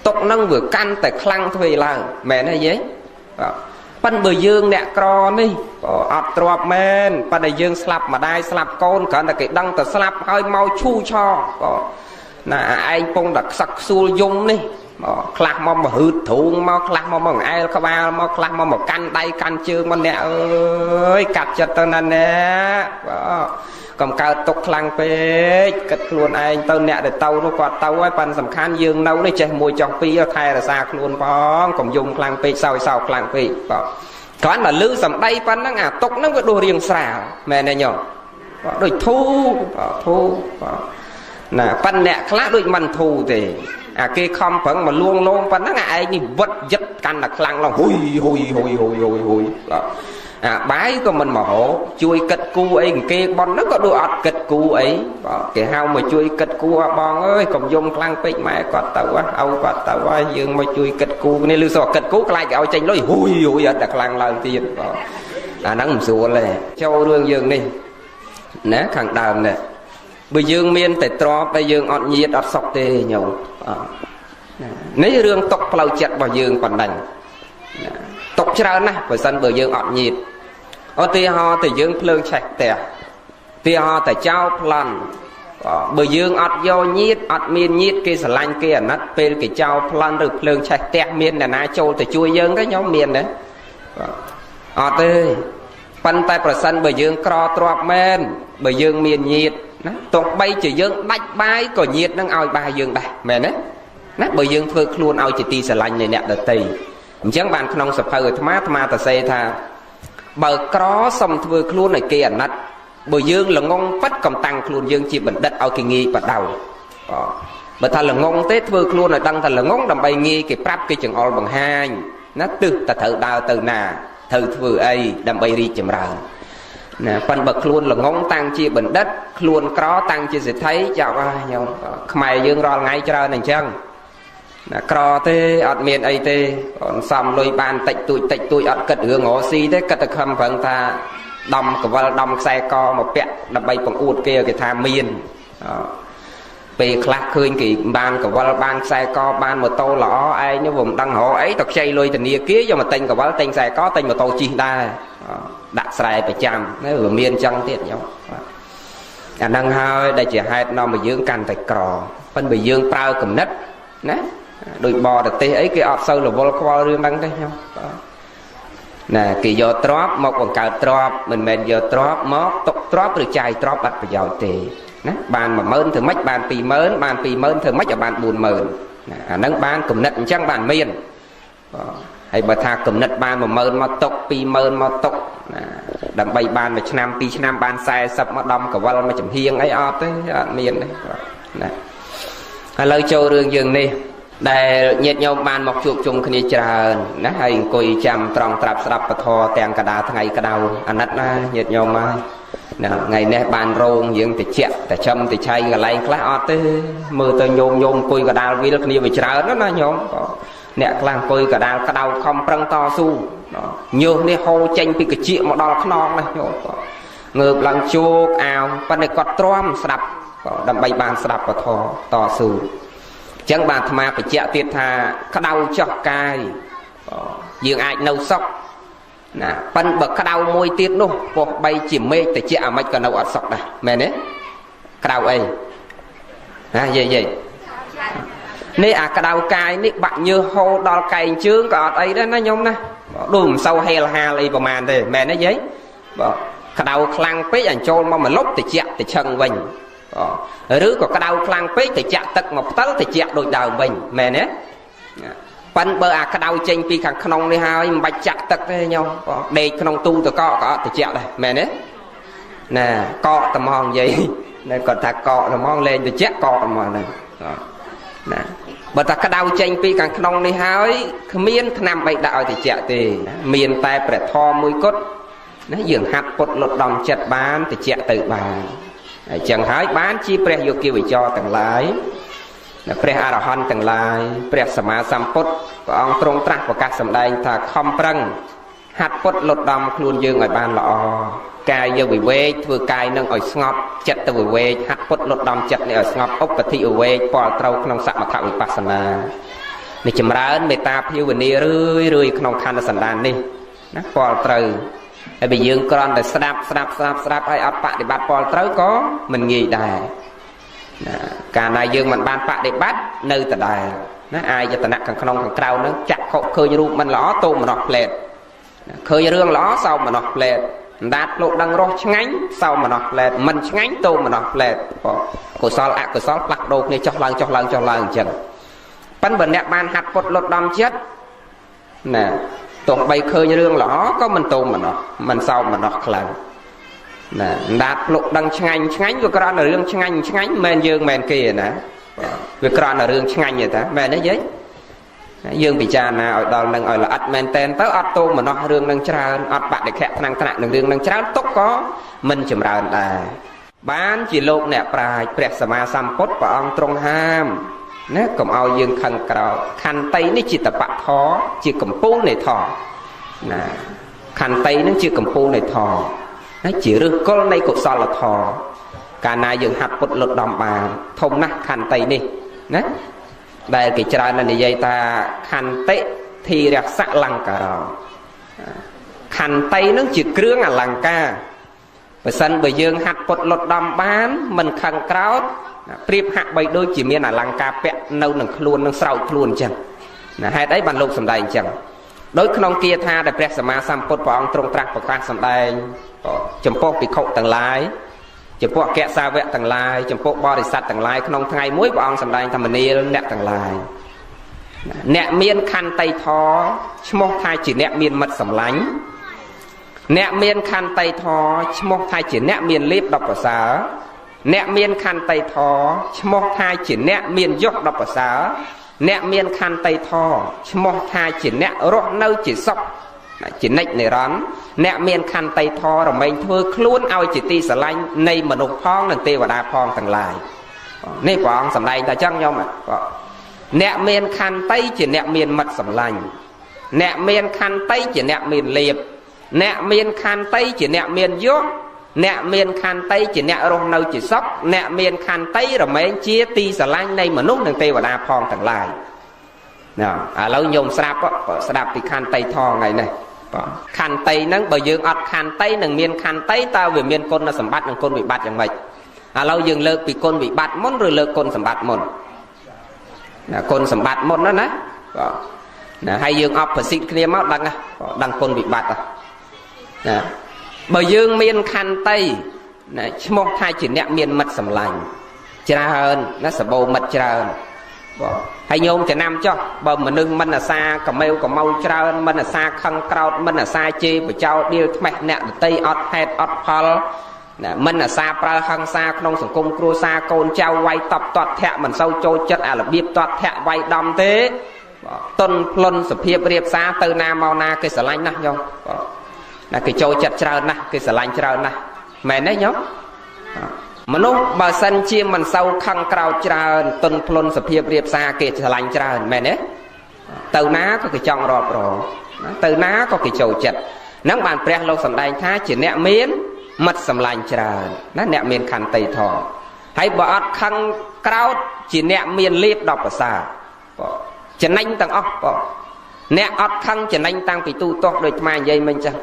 ទុក្ខហ្នឹងវាកាន់តែខ្លាំងទ្វេឡើងមែនទេយាយប៉ិនបើយើងអ្នកក្រនេះអត់ទ្របមែនប៉ិនតែយើងស្លាប់ម្ដាយស្លាប់កូនគ្រាន់តែគេដឹងតែស្លាប់ហើយមកឈូឆណាឯងពងតែខ្សឹកខ្សួលយំនេះខ្លះមកហឺតទ្រូងមកខ្លះមកអង្អែលក្បាលមកខ្លះមកកាន់ដៃកាន់ជើងមកអ្នកអើយកាត់ចិត្តទៅណាអ្នកកុំកើតទុកខ្លាំងពេកគិតខ្លួនឯងទៅអ្នកដែលទៅនោះគាត់ទៅហើយប៉ិនសំខាន់យើងនៅនេះចេះមួយចោះពីរថែរក្សាខ្លួនផងកុំយំខ្លាំងពេកសោយសោខ្លាំងពេកបាទគ្រាន់តែលឺសម្ដីប៉ិនហ្នឹងអាទុកហ្នឹងវាដូចរៀងស្រាលមែនទេញោមដូចធូណាប៉ិនអ្នកខ្លះដូចមិនធូទេអាគេខំប្រឹងមកលួងលោមប៉ុណ្ណឹងអាឯងនេះវឹតយឹតកាន់តែខ្លាំងឡើងហ៊ុយបាទអាបាយក៏មិនមកហូបជួយកិតគូអីគេបន់ហ្នឹងក៏ដូចអត់កិតគូអីបាទគេហៅមកជួយកិតគូបងអើយកុំយំខ្លាំងពេកម៉ែគាត់ទៅឪគាត់ទៅហើយយើងមកជួយកិតគូគ្នាឬសោះកិតគូខ្លាចគេឲ្យចេញលុយហ៊ុយអត់តែខ្លាំងឡើងទៀតបាទអាហ្នឹងមិនស្រួលទេចូលរឿងយើងនេះណាខាងដើមនេះបើយើងមានតែទ្របតែយើងអត់ញាតអត់សុខទេញោមនេះរឿងຕົកផ្លូវចិត្តរបស់យើងប៉ុណ្ណឹងຕົកច្រើនណាស់បើសិនបើយើងអត់ញាតឧទាហរណ៍តែយើងភ្លើងឆេះផ្ទះឧទាហរណ៍តែចោលប្លន់បើយើងអត់យកញាតអត់មានញាតគេស្រឡាញ់គេអាណិតពេលគេចោលប្លន់ឬភ្លើងឆេះផ្ទះមានអ្នកណាចូលទៅជួយយើងទេញោមមានទេ អត់ទេប៉ុន្តែប្រសិនបើយើងក្រទ្របមែនបើយើងមានញាតិណាទោះបីជាយើងដាច់បាយក៏ញាតិនឹងឲ្យបាយយើងដែរមែនទេណាបើយើងធ្វើខ្លួនឲ្យជាទីស្រឡាញ់នៃអ្នកដទៃអញ្ចឹងបានក្នុងសភៅអាត្មាទៅសេថាបើក្រសុំធ្វើខ្លួនឲ្យគេអាណិតបើយើងល្ងងប៉ិតកំតាំងខ្លួនយើងជាបណ្ឌិតឲ្យគេងាយបដៅបើថាល្ងងទេធ្វើខ្លួនឲ្យដឹងថាល្ងងដើម្បីងាយគេប្រាប់គេចង្អុលបង្ហាញណាទិសតែត្រូវដើរទៅណាត្រូវធ្វើអីដើម្បីរីកចម្រើនណាប៉ុន្តែបើខ្លួនល្ងងតាំងជាបណ្ឌិតខ្លួនក្រតាំងជាសេដ្ឋីចាប់ញោមខ្មែរយើងរាល់ថ្ងៃច្រើនអញ្ចឹងណាក្រទេអត់មានអីទេសំលុយបានតិចតួចអត់គិតរឿងរកស៊ីទេគិតតែខំប្រឹងថាដំកវលដំខ្សែកមកពាក់ដើម្បីបង្អួតគេគេថាមានពេលខ្លះឃើញគេបានកវលបានខ្សែកបានម៉ូតូល្អឯងនេះមិនដឹងរកអីទៅខ្ចីលុយធនាគារយកមកទិញកវលទិញខ្សែកទិញម៉ូតូជិះដែរដាក់ស្រែប្រចាំវាមានអញ្ចឹងទៀតញោមអាហ្នឹងហើយដែលជាហេតុនាំឲ្យយើងកាន់តែក្រប៉ុន្តែបើយើងប្រើគំនិតណាដោយបរទេសអីគេអត់សូវរវល់ខ្វល់រឿងហ្នឹងទេញោមណាគេយកទ្រព្យមកបង្កើតទ្រព្យមិនមែនយកទ្រព្យមកទុកទ្រព្យឬចាយទ្រព្យអត់ប្រយោជន៍ទេណាបាន10000ធ្វើម៉េចបាន20000បាន20000ធ្វើម៉េចឲ្យបាន40000ណាអាហ្នឹងបានគំនិតអញ្ចឹងបានមានហើយបើថាគំនិតបាន10000មកទុក20000មកទុកណាដើម្បីបាន1ឆ្នាំ2ឆ្នាំបាន40មកដំកវលមកចំហៀងអីអត់ទេអត់មានទេណាឥឡូវចូលរឿងយើងនេះដែលញាតិញោមបានមកជួបជុំគ្នាច្រើនណាហើយអង្គុយចាំត្រង់ត្រាប់ស្ដាប់ពធទាំងកដាថ្ងៃក្តៅអាណិតណាញាតិញោមហើយណាថ្ងៃនេះបានរោងយើងតិចតែចំតិឆៃកន្លែងខ្លះអត់ទេមើលទៅញោមអង្គុយកដាលវិលគ្នាវាច្រើនណាញោមអ្នកខ្លះអង្គុយកដាលក្តៅខំប្រឹងតស៊ូញើសនេះហូរចេញពីកញ្ចៀកមកដល់ខ្នងនេះញោមងើបឡើងជោកអាវប៉ុន្តែគាត់ទ្រាំស្ដាប់ដើម្បីបានស្ដាប់ពធតស៊ូចឹងបានអាត្មាបញ្ជាក់ទៀតថាក្តៅចោះកាយយើងអាចនៅសុខណាប៉ិនបើក្តៅមួយទៀតនោះពោះបីជាមេឃតិចអាម៉េចក៏នៅអត់សុខដែរមែនទេក្តៅអីណាយាយនេះអាក្តៅកាយនេះបាក់ញើសហូរដល់កែងជើងក៏អត់អីដែរណាញោមណាដូចមិនសូវហេលហាលអីប្រហែលទេមែនទេយាយបាទក្តៅខ្លាំងពេកអញ្ចូលមកមកលុបតិចទៅឆឹងវិញឬក៏ក្តៅខ្លាំងពេកទៅចាក់ទឹកមកផ្តិលទៅជាក់ដូចដើមវិញមែនទេប៉ិនបើអាក្តៅចេញពីខាងក្នុងនេះហើយមិនបាច់ចាក់ទឹកទេញោមដេកក្នុងទូទឹកកកក៏អត់ទៅជាក់ដែរមែនទេណាកកត្មងនិយាយនៅគាត់ថាកកត្មងលេងទៅជាក់កកត្មងហ្នឹងណាបើថាក្តៅចេញពីខាងក្នុងនេះហើយគ្មានថ្នាំអីដាក់ឲ្យទៅជាក់ទេមានតែព្រះធម៌មួយគត់ណាយើងហាត់ពុតលុតដំចិត្តបានទៅជាក់ទៅបានហើយចឹងហើយបានជាព្រះយោគិវចរទាំងឡាយព្រះអរហន្តទាំងឡាយព្រះសម្មាសម្ពុទ្ធព្រះអង្គទ្រង់ត្រាស់ប្រកាសសម្ដែងថាខំប្រឹងហាត់ពុតលុតដំខ្លួនយើងឲ្យបានល្អកាយវិវេកធ្វើកាយនឹងឲ្យស្ងប់ចិត្តទៅវិវេកហាត់ពុតលុតដំចិត្តនេះឲ្យស្ងប់ឧបតិវិវេកពលត្រូវក្នុងសមថវិបស្សនានេះចម្រើនមេត្តាភាវនារឿយក្នុងខណ្ឌសន្តាននេះណាពលត្រូវហើយបើយើងគ្រាន់តែស្ដាប់ហើយអត់បដិបត្តិពលត្រូវក៏មិនងាយដែរណាកាលណាយើងមិនបានបដិបត្តិនៅដដែលណាអាយតនៈខាងក្នុងខាងក្រៅហ្នឹងចាក់ខុសឃើញរូបមិនល្អតោមនោះផ្លែតឃើញរឿងល្អសោមនោះផ្លែតអណ្ដាតលោកដឹងរសឆ្ងាញ់សោមនោះផ្លែតមិនឆ្ងាញ់តោមនោះផ្លែតកុសលអកុសលផ្លាស់ប្ដូរគ្នាចុះឡើងអញ្ចឹងប៉ិនបើអ្នកបានហាត់ពុតលុតដំចិត្តណាទោះបីឃើញរឿងល្អក៏មិនតោមម្នោះមិនសោមម្នោះខ្លាំងណាអណ្ដាតភ្លុកដឹងឆ្ងាញ់វាគ្រាន់តែរឿងឆ្ងាញ់មិនមែនយើងមែនគេណាវាគ្រាន់តែរឿងឆ្ងាញ់ទេតាមែនទេយាយយើងពិចារណាឲ្យដល់នឹងឲ្យល្អិតមែនតែនទៅអត់តោមម្នោះរឿងនឹងច្រើនអត់បដិខៈថ្នាំងថ្នាក់នឹងរឿងនឹងច្រើនទុកក៏មិនចម្រើនដែរបានជាលោកអ្នកប្រាជ្ញព្រះសម្មាសម្ពុទ្ធព្រះអង្គទ្រង់ហាមណាកុំឲ្យយើងខឹងក្រោធខន្តីនេះជាតបៈធរជាកម្ពូលនៃធរណាខន្តីនឹងជាកម្ពូលនៃធរណាជាឫសគល់នៃកុសលធម៌កាលណាយើងហាត់ពុតលុតដំបានធំណាស់ខន្តីនេះណាដែលគេច្រើននិយាយថាខន្តិធិរសលង្ការោខន្តីនឹងជាគ្រឿងអលង្ការបើសិនបើយើងហាត់ពុតលុតដំបានមិនខឹងក្រោធប្រៀបហាក់បីដូចជាមានអលង្ការពាក់នៅនឹងខ្លួននឹងស្រោចខ្លួនអញ្ចឹងណាហេតុអីបានលោកសម្ដែងអញ្ចឹង ដោយក្នុងគាថាដែលព្រះសម្មាសម្ពុទ្ធព្រះអង្គទ្រង់ត្រាស់ប្រកាសសម្ដែងចំពោះភិក្ខុទាំងឡាយចំពោះអគ្គសាវកទាំងឡាយចំពោះបរិស័ទទាំងឡាយក្នុងថ្ងៃមួយព្រះអង្គសម្ដែងធម្មនាលអ្នកទាំងឡាយអ្នកមានខន្តីធម៌ឈ្មោះថាជាអ្នកមានមិត្តសម្លាញ់អ្នកមានខន្តីធម៌ឈ្មោះថាជាអ្នកមានលៀបដ៏ប្រសើរអ្នកមានខន្តីធម៌ឈ្មោះថាជាអ្នកមានយសដ៏ប្រសើរអ្នកមានខន្តីធម៌ឈ្មោះថាជាអ្នករស់នៅជាសុខជានិច្ចនិរន្តរ៍អ្នកមានខន្តីធម៌រមែងធ្វើខ្លួនឲ្យជាទីស្រឡាញ់នៃមនុស្សផងនិងទេវតាផងទាំងឡាយនេះព្រះអង្គសម្ដែងថាចឹងខ្ញុំអ្នកមានខន្តីជាអ្នកមានមិត្តសម្លាញ់អ្នកមានខន្តីជាអ្នកមានលៀបអ្នកមានខន្តីជាអ្នកមានយសអ្នកមានខន្តីជាអ្នករស់នៅជាសុខអ្នកមានខន្តីរមែងជាទីស្រឡាញ់នៃមនុស្សនិងទេវតាផងទាំងឡាយណាឥឡូវញោមស្ដាប់ពីខន្តីធម៌ថ្ងៃនេះខន្តីហ្នឹងបើយើងអត់ខន្តីនឹងមានខន្តីតើវាមានគុណសម្បត្តិនិងគុណវិបត្តិយ៉ាងម៉េចឥឡូវយើងលើកពីគុណវិបត្តិមុនឬលើកគុណសម្បត្តិមុនណាគុណសម្បត្តិមុនណាណាហើយយើងអបប្រសិទ្ធគ្នាមកដឹងគុណវិបត្តិណាបើយើងមានខន្តីណាឈ្មោះថាជាអ្នកមានមិត្តសម្លាញ់ច្រើនណាសបោមិត្តច្រើនហើយញោមចំណាំចុះបើមនុស្សមិនអាសាកម្មេវកម្មៅច្រើនមិនអាសាខឹងក្រោតមិនអាសាជេរបចោដៀលថ្មេះអ្នកដតីអត់ហេតុអត់ផលណាមិនអាសាប្រើហិង្សាក្នុងសង្គមគ្រួសារកូនចៅវាយតប់ទាត់ធាក់មិនសូវចូលចិត្តអារបៀបទាត់ធាក់វាយដំទេតុនផ្លុនសភាពរៀបសារទៅណាមកណាគេស្រឡាញ់ណាស់ញោមណាគេចូលចិត្តច្រើនណាស់គេស្រឡាញ់ច្រើនណាស់មែនទេញោមមនុស្សបើសិនជាមិនសូវខឹងក្រោតច្រើនតុនផ្លុនសភាពរៀបសារគេស្រឡាញ់ច្រើនមែនទេទៅណាក៏គេចង់រាប់រងទៅណាក៏គេចូលចិត្តហ្នឹងបានព្រះលោកសម្ដែងថាជាអ្នកមានមិត្តសម្លាញ់ច្រើនណាអ្នកមានខន្តីធម៌ហើយបើអត់ខឹងក្រោតជាអ្នកមានលៀបដល់ប្រសើរចំណេញទាំងអស់អ្នកអត់ខឹងចំណេញតាំងពីទូទាស់ដូចអាត្មានិយាយមិញចឹង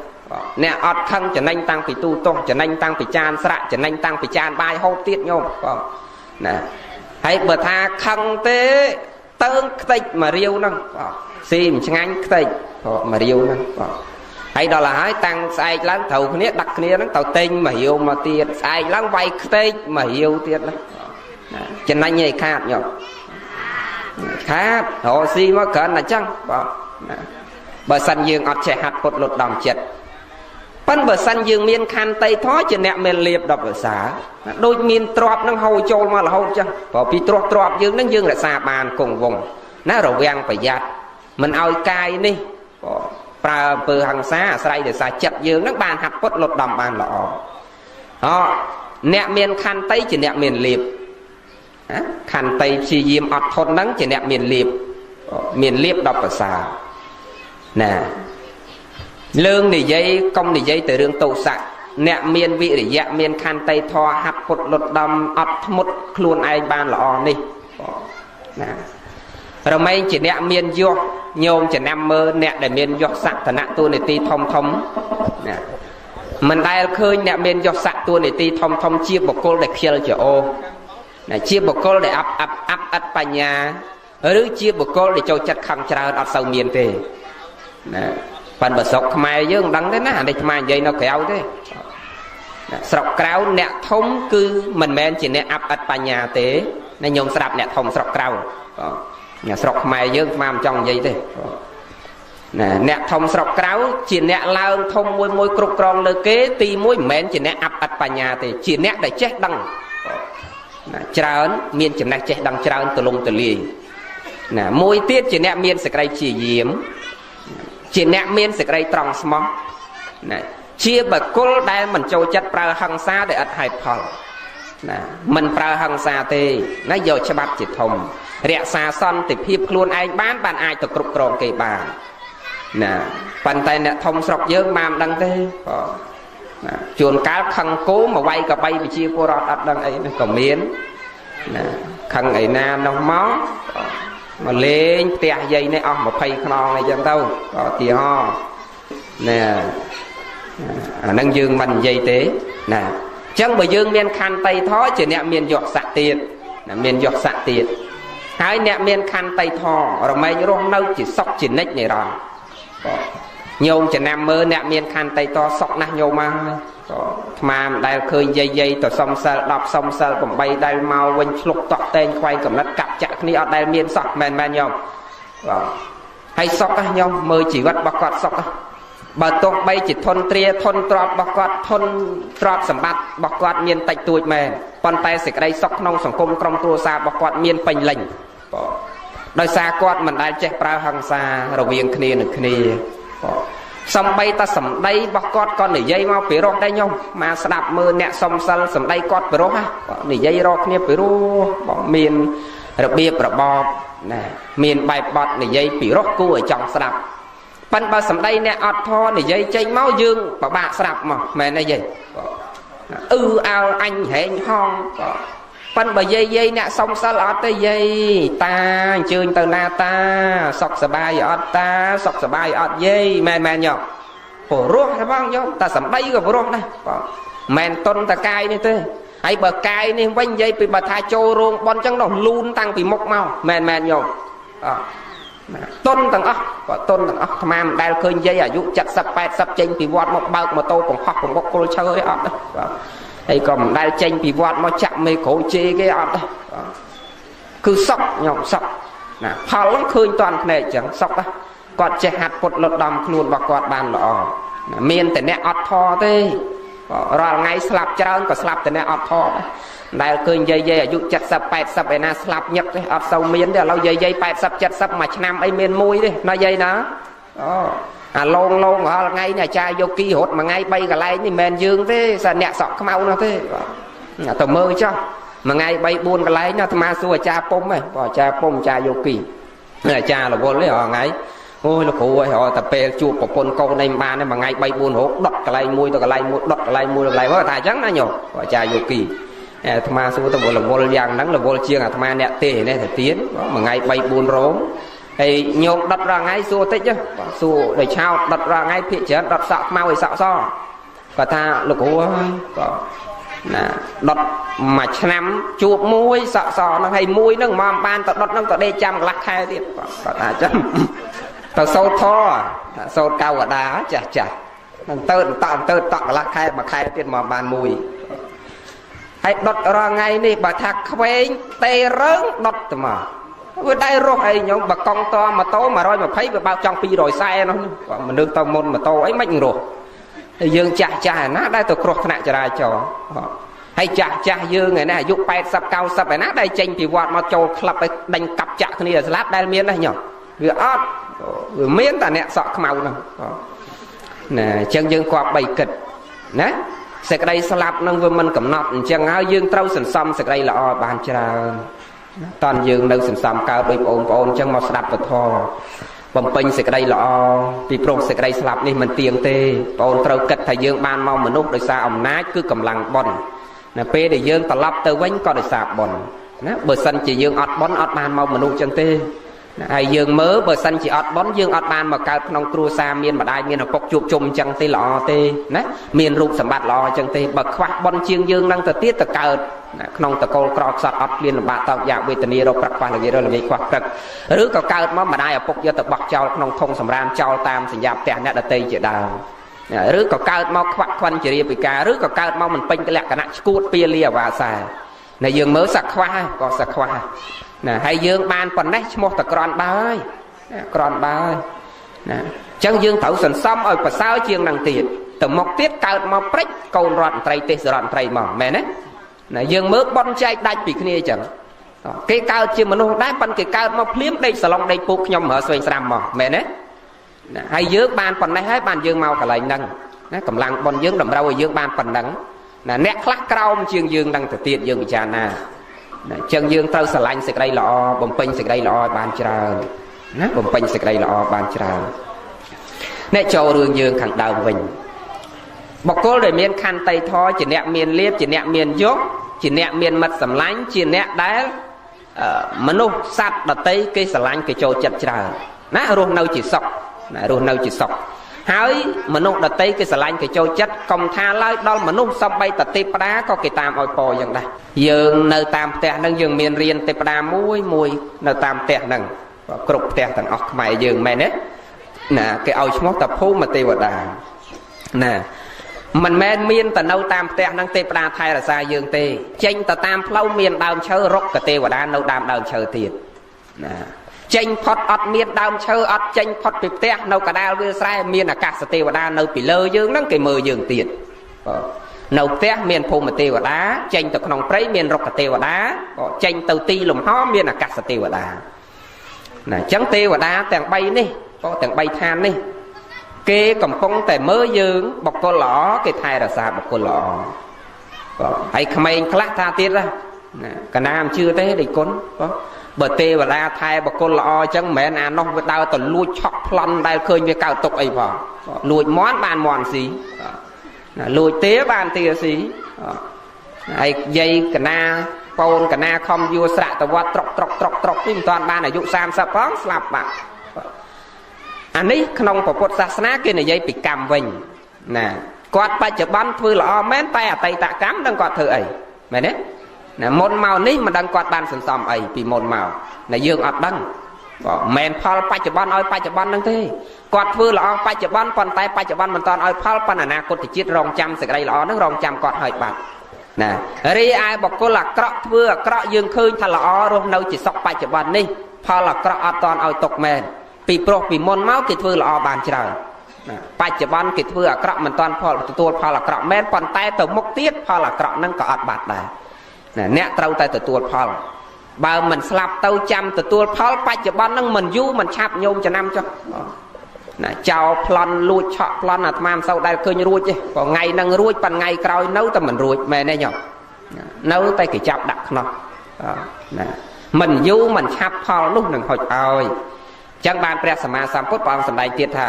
អ្នកអត់ខឹងចំណេញតាំងពីទូទាស់ចំណេញតាំងពីចានស្រាក់ចំណេញតាំងពីចានបាយហូបទៀតញោមណាហើយបើថាខឹងទេតើងខ្ទេចមួយរាវហ្នឹងស៊ីមិនឆ្ងាញ់ខ្ទេចមួយរាវហ្នឹងហើយដល់ហើយតាំងស្អែកឡើងត្រូវគ្នាដាក់គ្នាហ្នឹងទៅទិញមួយរាវមកទៀតស្អែកឡើងវាយខ្ទេចមួយរាវទៀតណាចំណេញឯខាតញោមខាតរកស៊ីមកគ្រាន់តែចឹងបើសិនយើងអត់ចេះហាត់ពុតលុតដំចិត្តប៉ុន្តែបើសិនយើងមានខន្តីធម៌ជាអ្នកមានលៀបដល់ប្រសាដូចមានទ្រពនឹងហូរចូលមករហូតចឹងព្រោះពីទ្រពយើងនឹងយើងរក្សាបានគង់វង្សណារវាងប្រយ័ត្នមិនឲ្យកាយនេះប្រើអំពើហិង្សាអាស្រ័យដោយសារចិត្តយើងនឹងបានហាត់ពុតលុតដំបានល្អអ្នកមានខន្តីជាអ្នកមានលៀបខន្តីព្យាយាមអត់ធន់ហ្នឹងជាអ្នកមានលៀបដល់ប្រសាណាលើងនិយាយកុំនិយាយទៅរឿងទោសៈអ្នកមានវិរិយៈមានខន្តីធម៌ហាត់ពុតលុតដំអត់ធ្មត់ខ្លួនឯងបានល្អនេះណារមែងជាអ្នកមានយសញោមចំណាំមើលអ្នកដែលមានយសសក្ខណៈតួនាទីធំណាមិនដែលឃើញអ្នកមានយសសក្ខតួនាទីធំជាបុគ្គលដែលខ្ជិលច្រអូសណាជាបុគ្គលដែលអាប់អិតបញ្ញាឬជាបុគ្គលដែលចូលចិត្តខឹងច្រើនអត់សូវមានទេណាប៉ុន្តែស្រុកខ្មែរយើងមិនដឹងទេណាអានេះអាត្មានិយាយនៅក្រៅទេស្រុកក្រៅអ្នកធំគឺមិនមែនជាអ្នកអាប់អិតបញ្ញាទេណាញោមស្ដាប់អ្នកធំស្រុកក្រៅស្រុកខ្មែរយើងអាត្មាមិនចង់និយាយទេណាអ្នកធំស្រុកក្រៅជាអ្នកឡើងធំមួយគ្រប់គ្រងលើគេទី1មិនមែនជាអ្នកអាប់អិតបញ្ញាទេជាអ្នកដែលចេះដឹងណាច្រើនមានចំណេះចេះដឹងច្រើនទូលំទូលាយណាមួយទៀតជាអ្នកមានសេចក្តីព្យាយាមជាអ្នកមានសេចក្តីត្រង់ស្មោះណាជាបុគ្គលដែលមិនចូលចិត្តប្រើហិង្សាដែលឥតហេតុផលណាមិនប្រើហិង្សាទេណាយកច្បាប់ជាធំរក្សាសន្តិភាពខ្លួនឯងបានអាចទៅគ្រប់គ្រងគេបានណាប៉ុន្តែអ្នកធំស្រុកយើងមិនដឹងទេណាជួនកាលខឹងគោមកវាយកបីវិជាពលរដ្ឋអត់ដឹងអីនេះក៏មានណាខឹងឯណានោះមកលេងផ្ទះយាយនេះអស់20ខ្នងអីចឹងទៅឧទាហរណ៍ណាអានឹងយើងមិននិយាយទេណាអញ្ចឹងបើយើងមានខន្តីធម៌ជាអ្នកមានយសស័ក្តិទៀតណាមានយសស័ក្តិទៀតហើយអ្នកមានខន្តីធម៌រមែងរស់នៅជាសុខជានិច្ចនិរន្តរ៍ nhôm chẳng nằm mơ nè miền khăn tay to sọc nè nhôm mà đại khơi dây tờ sông sờ đọc sông sờ cũng bay đại mau quanh lục tọt tên quay cầm nát cặp chặt ní ở đại miền sọc men nhôm hay sọc á nhôm mơ chỉ vật bọc quạt sọc á bà tông bay chỉ thôn tria thôn trọt bọc quạt thôn trọt sầm bát bọc quạt miền tạch tuổi mền con tay xịt đây sọc nông sòng cung trong tua xa bọc quạt miền pành lệnh đôi xa quạt mình đã chạy prao hàng xa rồi viên kia được kia xong bay ta sầm đây bọc quạt con để dây mau phía rốt đây nhông mà đạp mưa nẹt xong sân sầm đây quạt phía rốt ha để dây rốt kia phía rốt bỏ miền rồi bia rồi bò nè miền bài bọt để dây phía rốt cu ở trong đạp pan ba sầm đây nè ọt tho để dây chanh máu dương bảo bạ đạp mà mẹ này gì ao anh hệ hong pan bà dây nè xong sao ọt tới dây ta chơi từ na ta sọc sờ bài ọt ta sọc sờ bài ọt dây mẹ nhở phổ ruột hay không nhở ta sầm đây rồi phổ ruột này mẹn tôn ta cay này thế hay bờ cay này quanh dây bị bà tha trâu rong bon trắng đồng luôn tăng bị mốc mau mẹn nhở tôn tầng ốc tham am đại khơi dây à dụ chặt sập bẹt sập chênh bị vọt một bao mà tô còn khóc còn bốc cô chơi ọt đó hay còn đại chênh bị vọt mà chạm mê cổ chê cái ọt đó cứ sọc nhộng sọc nè phao lắm khơi toàn này chẳng sọc đó còn che hạt bột lột đầm luôn và quạt bàn lọ miềnแต่เนี่ยọt thò thế rồi ngay slap trơn còn slapแต่เนี่ยọt thò đại khơi dây à dụ chặt sập bẹt sập ấy na slap nhấp đấy ọt sâu miến đấy lâu dây bẹt sập chặt sập mà năm ấy miền mui đấy nó dây nó lông ngay nhà cha vô kỳ hốt mà ngay bay cả lại thì mền dương thế sao nẹt sọc mau nó thế tao mơ cho mà ngay bay buôn cái lại nó mà xua cha pom ấy bỏ cha pom cha vô kỳ là cha là vô lấy họ ngay ôi nó khổ ơi họ tập pe chụp của con câu này ba này mà ngay bay buôn hốt đọt cái lại mui tao cái lại mui đọt cái lại mui lại có thà trắng nó nhổ bỏ cha vô kỳ mà xua tao là vô giang nắng là vô chiêng mà nẹt tê này thì tiến mà ngay bay buôn rốn thì nhộn đặt ra ngay xua tích chứ xua để trao đặt ra ngay thị trấn đặt sọ mau thì sọ so và ta lục ơi đặt mà năm chuột muối sọ sọ nó hay muối nó mòn ban tao đặt nó tao đây trăm lắc haiទៀតvà ta chấm tao sâu tho sâu cao ở đá chả tơ tọt lắc hai mà khai tiền mòn ban muối hay đặt ra ngay đi bà thạc quên tê rớn đặt mà vừa đây rồi hay nhóm bà con to mà tố mà rồi mà thấy vừa bao trong pi rồi sai nó mà nước tao môn mà tô ấy mạnh rồi dương chả nát đây tôi cột nạ chả cho hay chả dương này này dục bay sập cao sập phải nát đây tranh thì vọt mà trâu clubไปđánh cặp chặt cái này là lát đây miên đây nhở vừa ót vừa miên ta nẹt sọ màu nè chân dương quạt bày kịch nè sẽ cái đây slap nâng vừa mình cầm nọt chân áo dương trâu sần xăm sẽ cái đây là bàn trà toàn dương đâu sẵn sàng cao đôi ôn chân mà đạp vào thò bầm pin sẽ cái đây lọ vì pro sẽ cái đây slap này mình tiền tê ôn trâu kịch thầy dương ban mau mình nút đời xa ông nát cứ cầm lăng bòn nè pe để dương tập lắp từ vánh có đời xa bòn nè bờ sân chỉ dương ọt bón ọt ban mau mình nút chân tê ai dương mớ bờ sân chỉ ọt bón dương ọt ban mà cao nông cua xa miên mà đai miên là cọc chụp chùm chân tê lọ tê nè miên rụt sầm bát lọ chân tê bậc khoác bón chiên dương đang từ tiết từ cao nông tờ câu cọt sọt ọt miên bát tao dạng về tận này rồi bạc khoa là gì rồi là gì khoác cực rứa cao cao mà đai ở cọc giờ tập bạc trao nông thông sầm ram trao tam sinh dạp tẹt nè đặt tây chỉ đào rứa cao cao mau khoác khoăn chỉ bị cá rứa cao cao mau mình pin cái lẹ cái nát cút pia lia và xài này dương mớ sặc khoa còn sặc khoa nè hay dương ban phần đấy một tờ còn ba ơi nè chân dương thấu sần xong ở và sao chiêng năng tiền từ một tiết cao mà break câu rọn tray tê rọn tray mà mẹ đấy nè dương mớ bon chay đai bị kia chẳng cái cao chiêng mà nó đá ban cái cao mà phím đây salon đây buộc nhom mở xoay sam mà mẹ đấy hay dương ban phần này hết ban dương mau cả lại nâng cầm lăng bon dương đầm rau dương ban phần đắng nè nét khắc cao chiêng dương đang thực tiện dương bị tràn nè chân dương tao sờ lạnh sực đây lọ bầm pin sực đây lọ bàn trà bầm pin sực đây lọ bàn trà nè cho đường dương khẳng đầu mình bọc cô để miền khăn tay thoi chỉ nẹt miền liếp chỉ nẹt miền dốt chỉ nẹt miền mật sầm lánh chỉ nẹt đá mình nô sát đặt tay cây sờ lạnh cây trâu chặt trà nè ruộng nâu chỉ sọcហើយមនុស្សដតីគេស្រឡាញ់គេចូលចិត្តកុំថាឡើយដល់មនុស្សសំបីតទេព្តាក៏គេតាមឲ្យពរយ៉ាងដែរយើងនៅតាមផ្ទះហ្នឹងយើងមានរៀនទេព្តាមួយនៅតាមផ្ទះហ្នឹងគ្រប់ផ្ទះទាំងអស់ខ្មែរយើងមែនទេ nè cái ao chmok tập phô mà tê vật đà nè mình men miên ta nâu tam tè năng tê đa thay là xa dương tê chênh ta tam phlau miên đào chớ rốc cả tê vật đà nâu đam đào chớ tiền nè chênh phật ọt miên đào chớ ọt chênh phật bịp tè nâu cả đào vừa sai miên là cả tê vật đà nâu bị lơ dương năng cái mờ dương tiền nâu tè miên phô mà tê vật đá chênh ta không prấy miên rốc cả tê vật đá chênh tàu ti lùm hó miên là cả tê vật đà nè chẳng tê vật đá tàng bay nè có tàng bay than nè kê cầm phong tại mơ dương bọc cô lỏ cái thai là sao bọc cô lỏ hay không ai class tha tiết ra cả nam chưa thế để cốn có bờ tê và la thai bọc cô lỏ chẳng mẹ nào nó với đau tận lui chọc lăn đai khơi với cao tục ấy vào lùi món bàn mòn xí lùi tía bàn tía xí hay dây cả na con cả na không vua sạ tàu qua trọc nhưng toàn ban là dụ sam sập phóng slap bạn anh ấy không có Phật giáo sná kia này dây bị cầm vinh nè quạt ba chợ bắn thưa là mến tay à tay tạ cám đang quạt thưa ấy mày đấy nè môn màu ní mà đang quạt ban sần sòm ấy vì môn màu là dương ọt đăng mền phal ba chợ bắn ơi ba chợ bắn đang thế quạt thưa là ba chợ bắn còn tay ba chợ bắn mình toàn ơi phal pan là na cột thì chết rong trăm sẽ đây là nó rong trăm quạt hơi bạc nè ri ai bọc cô là cọ thưa cọ dương khơi thà là rồi đâu chỉ sọc ba chợ bắn đi phal là cọ toàn ơi tục mền bị pro bị môn máu kịch vừa là bàn trời ba chợ ban kịch vừa cọ mình toàn phòตัวphò là cọ men còn tay từ mốc tiết phò là cọ nâng cọ bạt đài nè trâu tay từตัวphò bao mình slap tàu chăm từตัวphò ba chợ ban nâng mình du mình chạp nhôm cho năm cho chào plon lui chọn plon là tham sau đây khơi như ruồi chứ còn ngày nâng ruồi bằng ngày còi nấu tao mình ruồi mẹ này nhở nấu tay cái chạp đặt nó mình du mình chạp phò lúc đừng hồi ơi chẳng bànព្រះសម្មាសម្ពុទ្ធព្រះអង្គសម្ដែងទៀតថា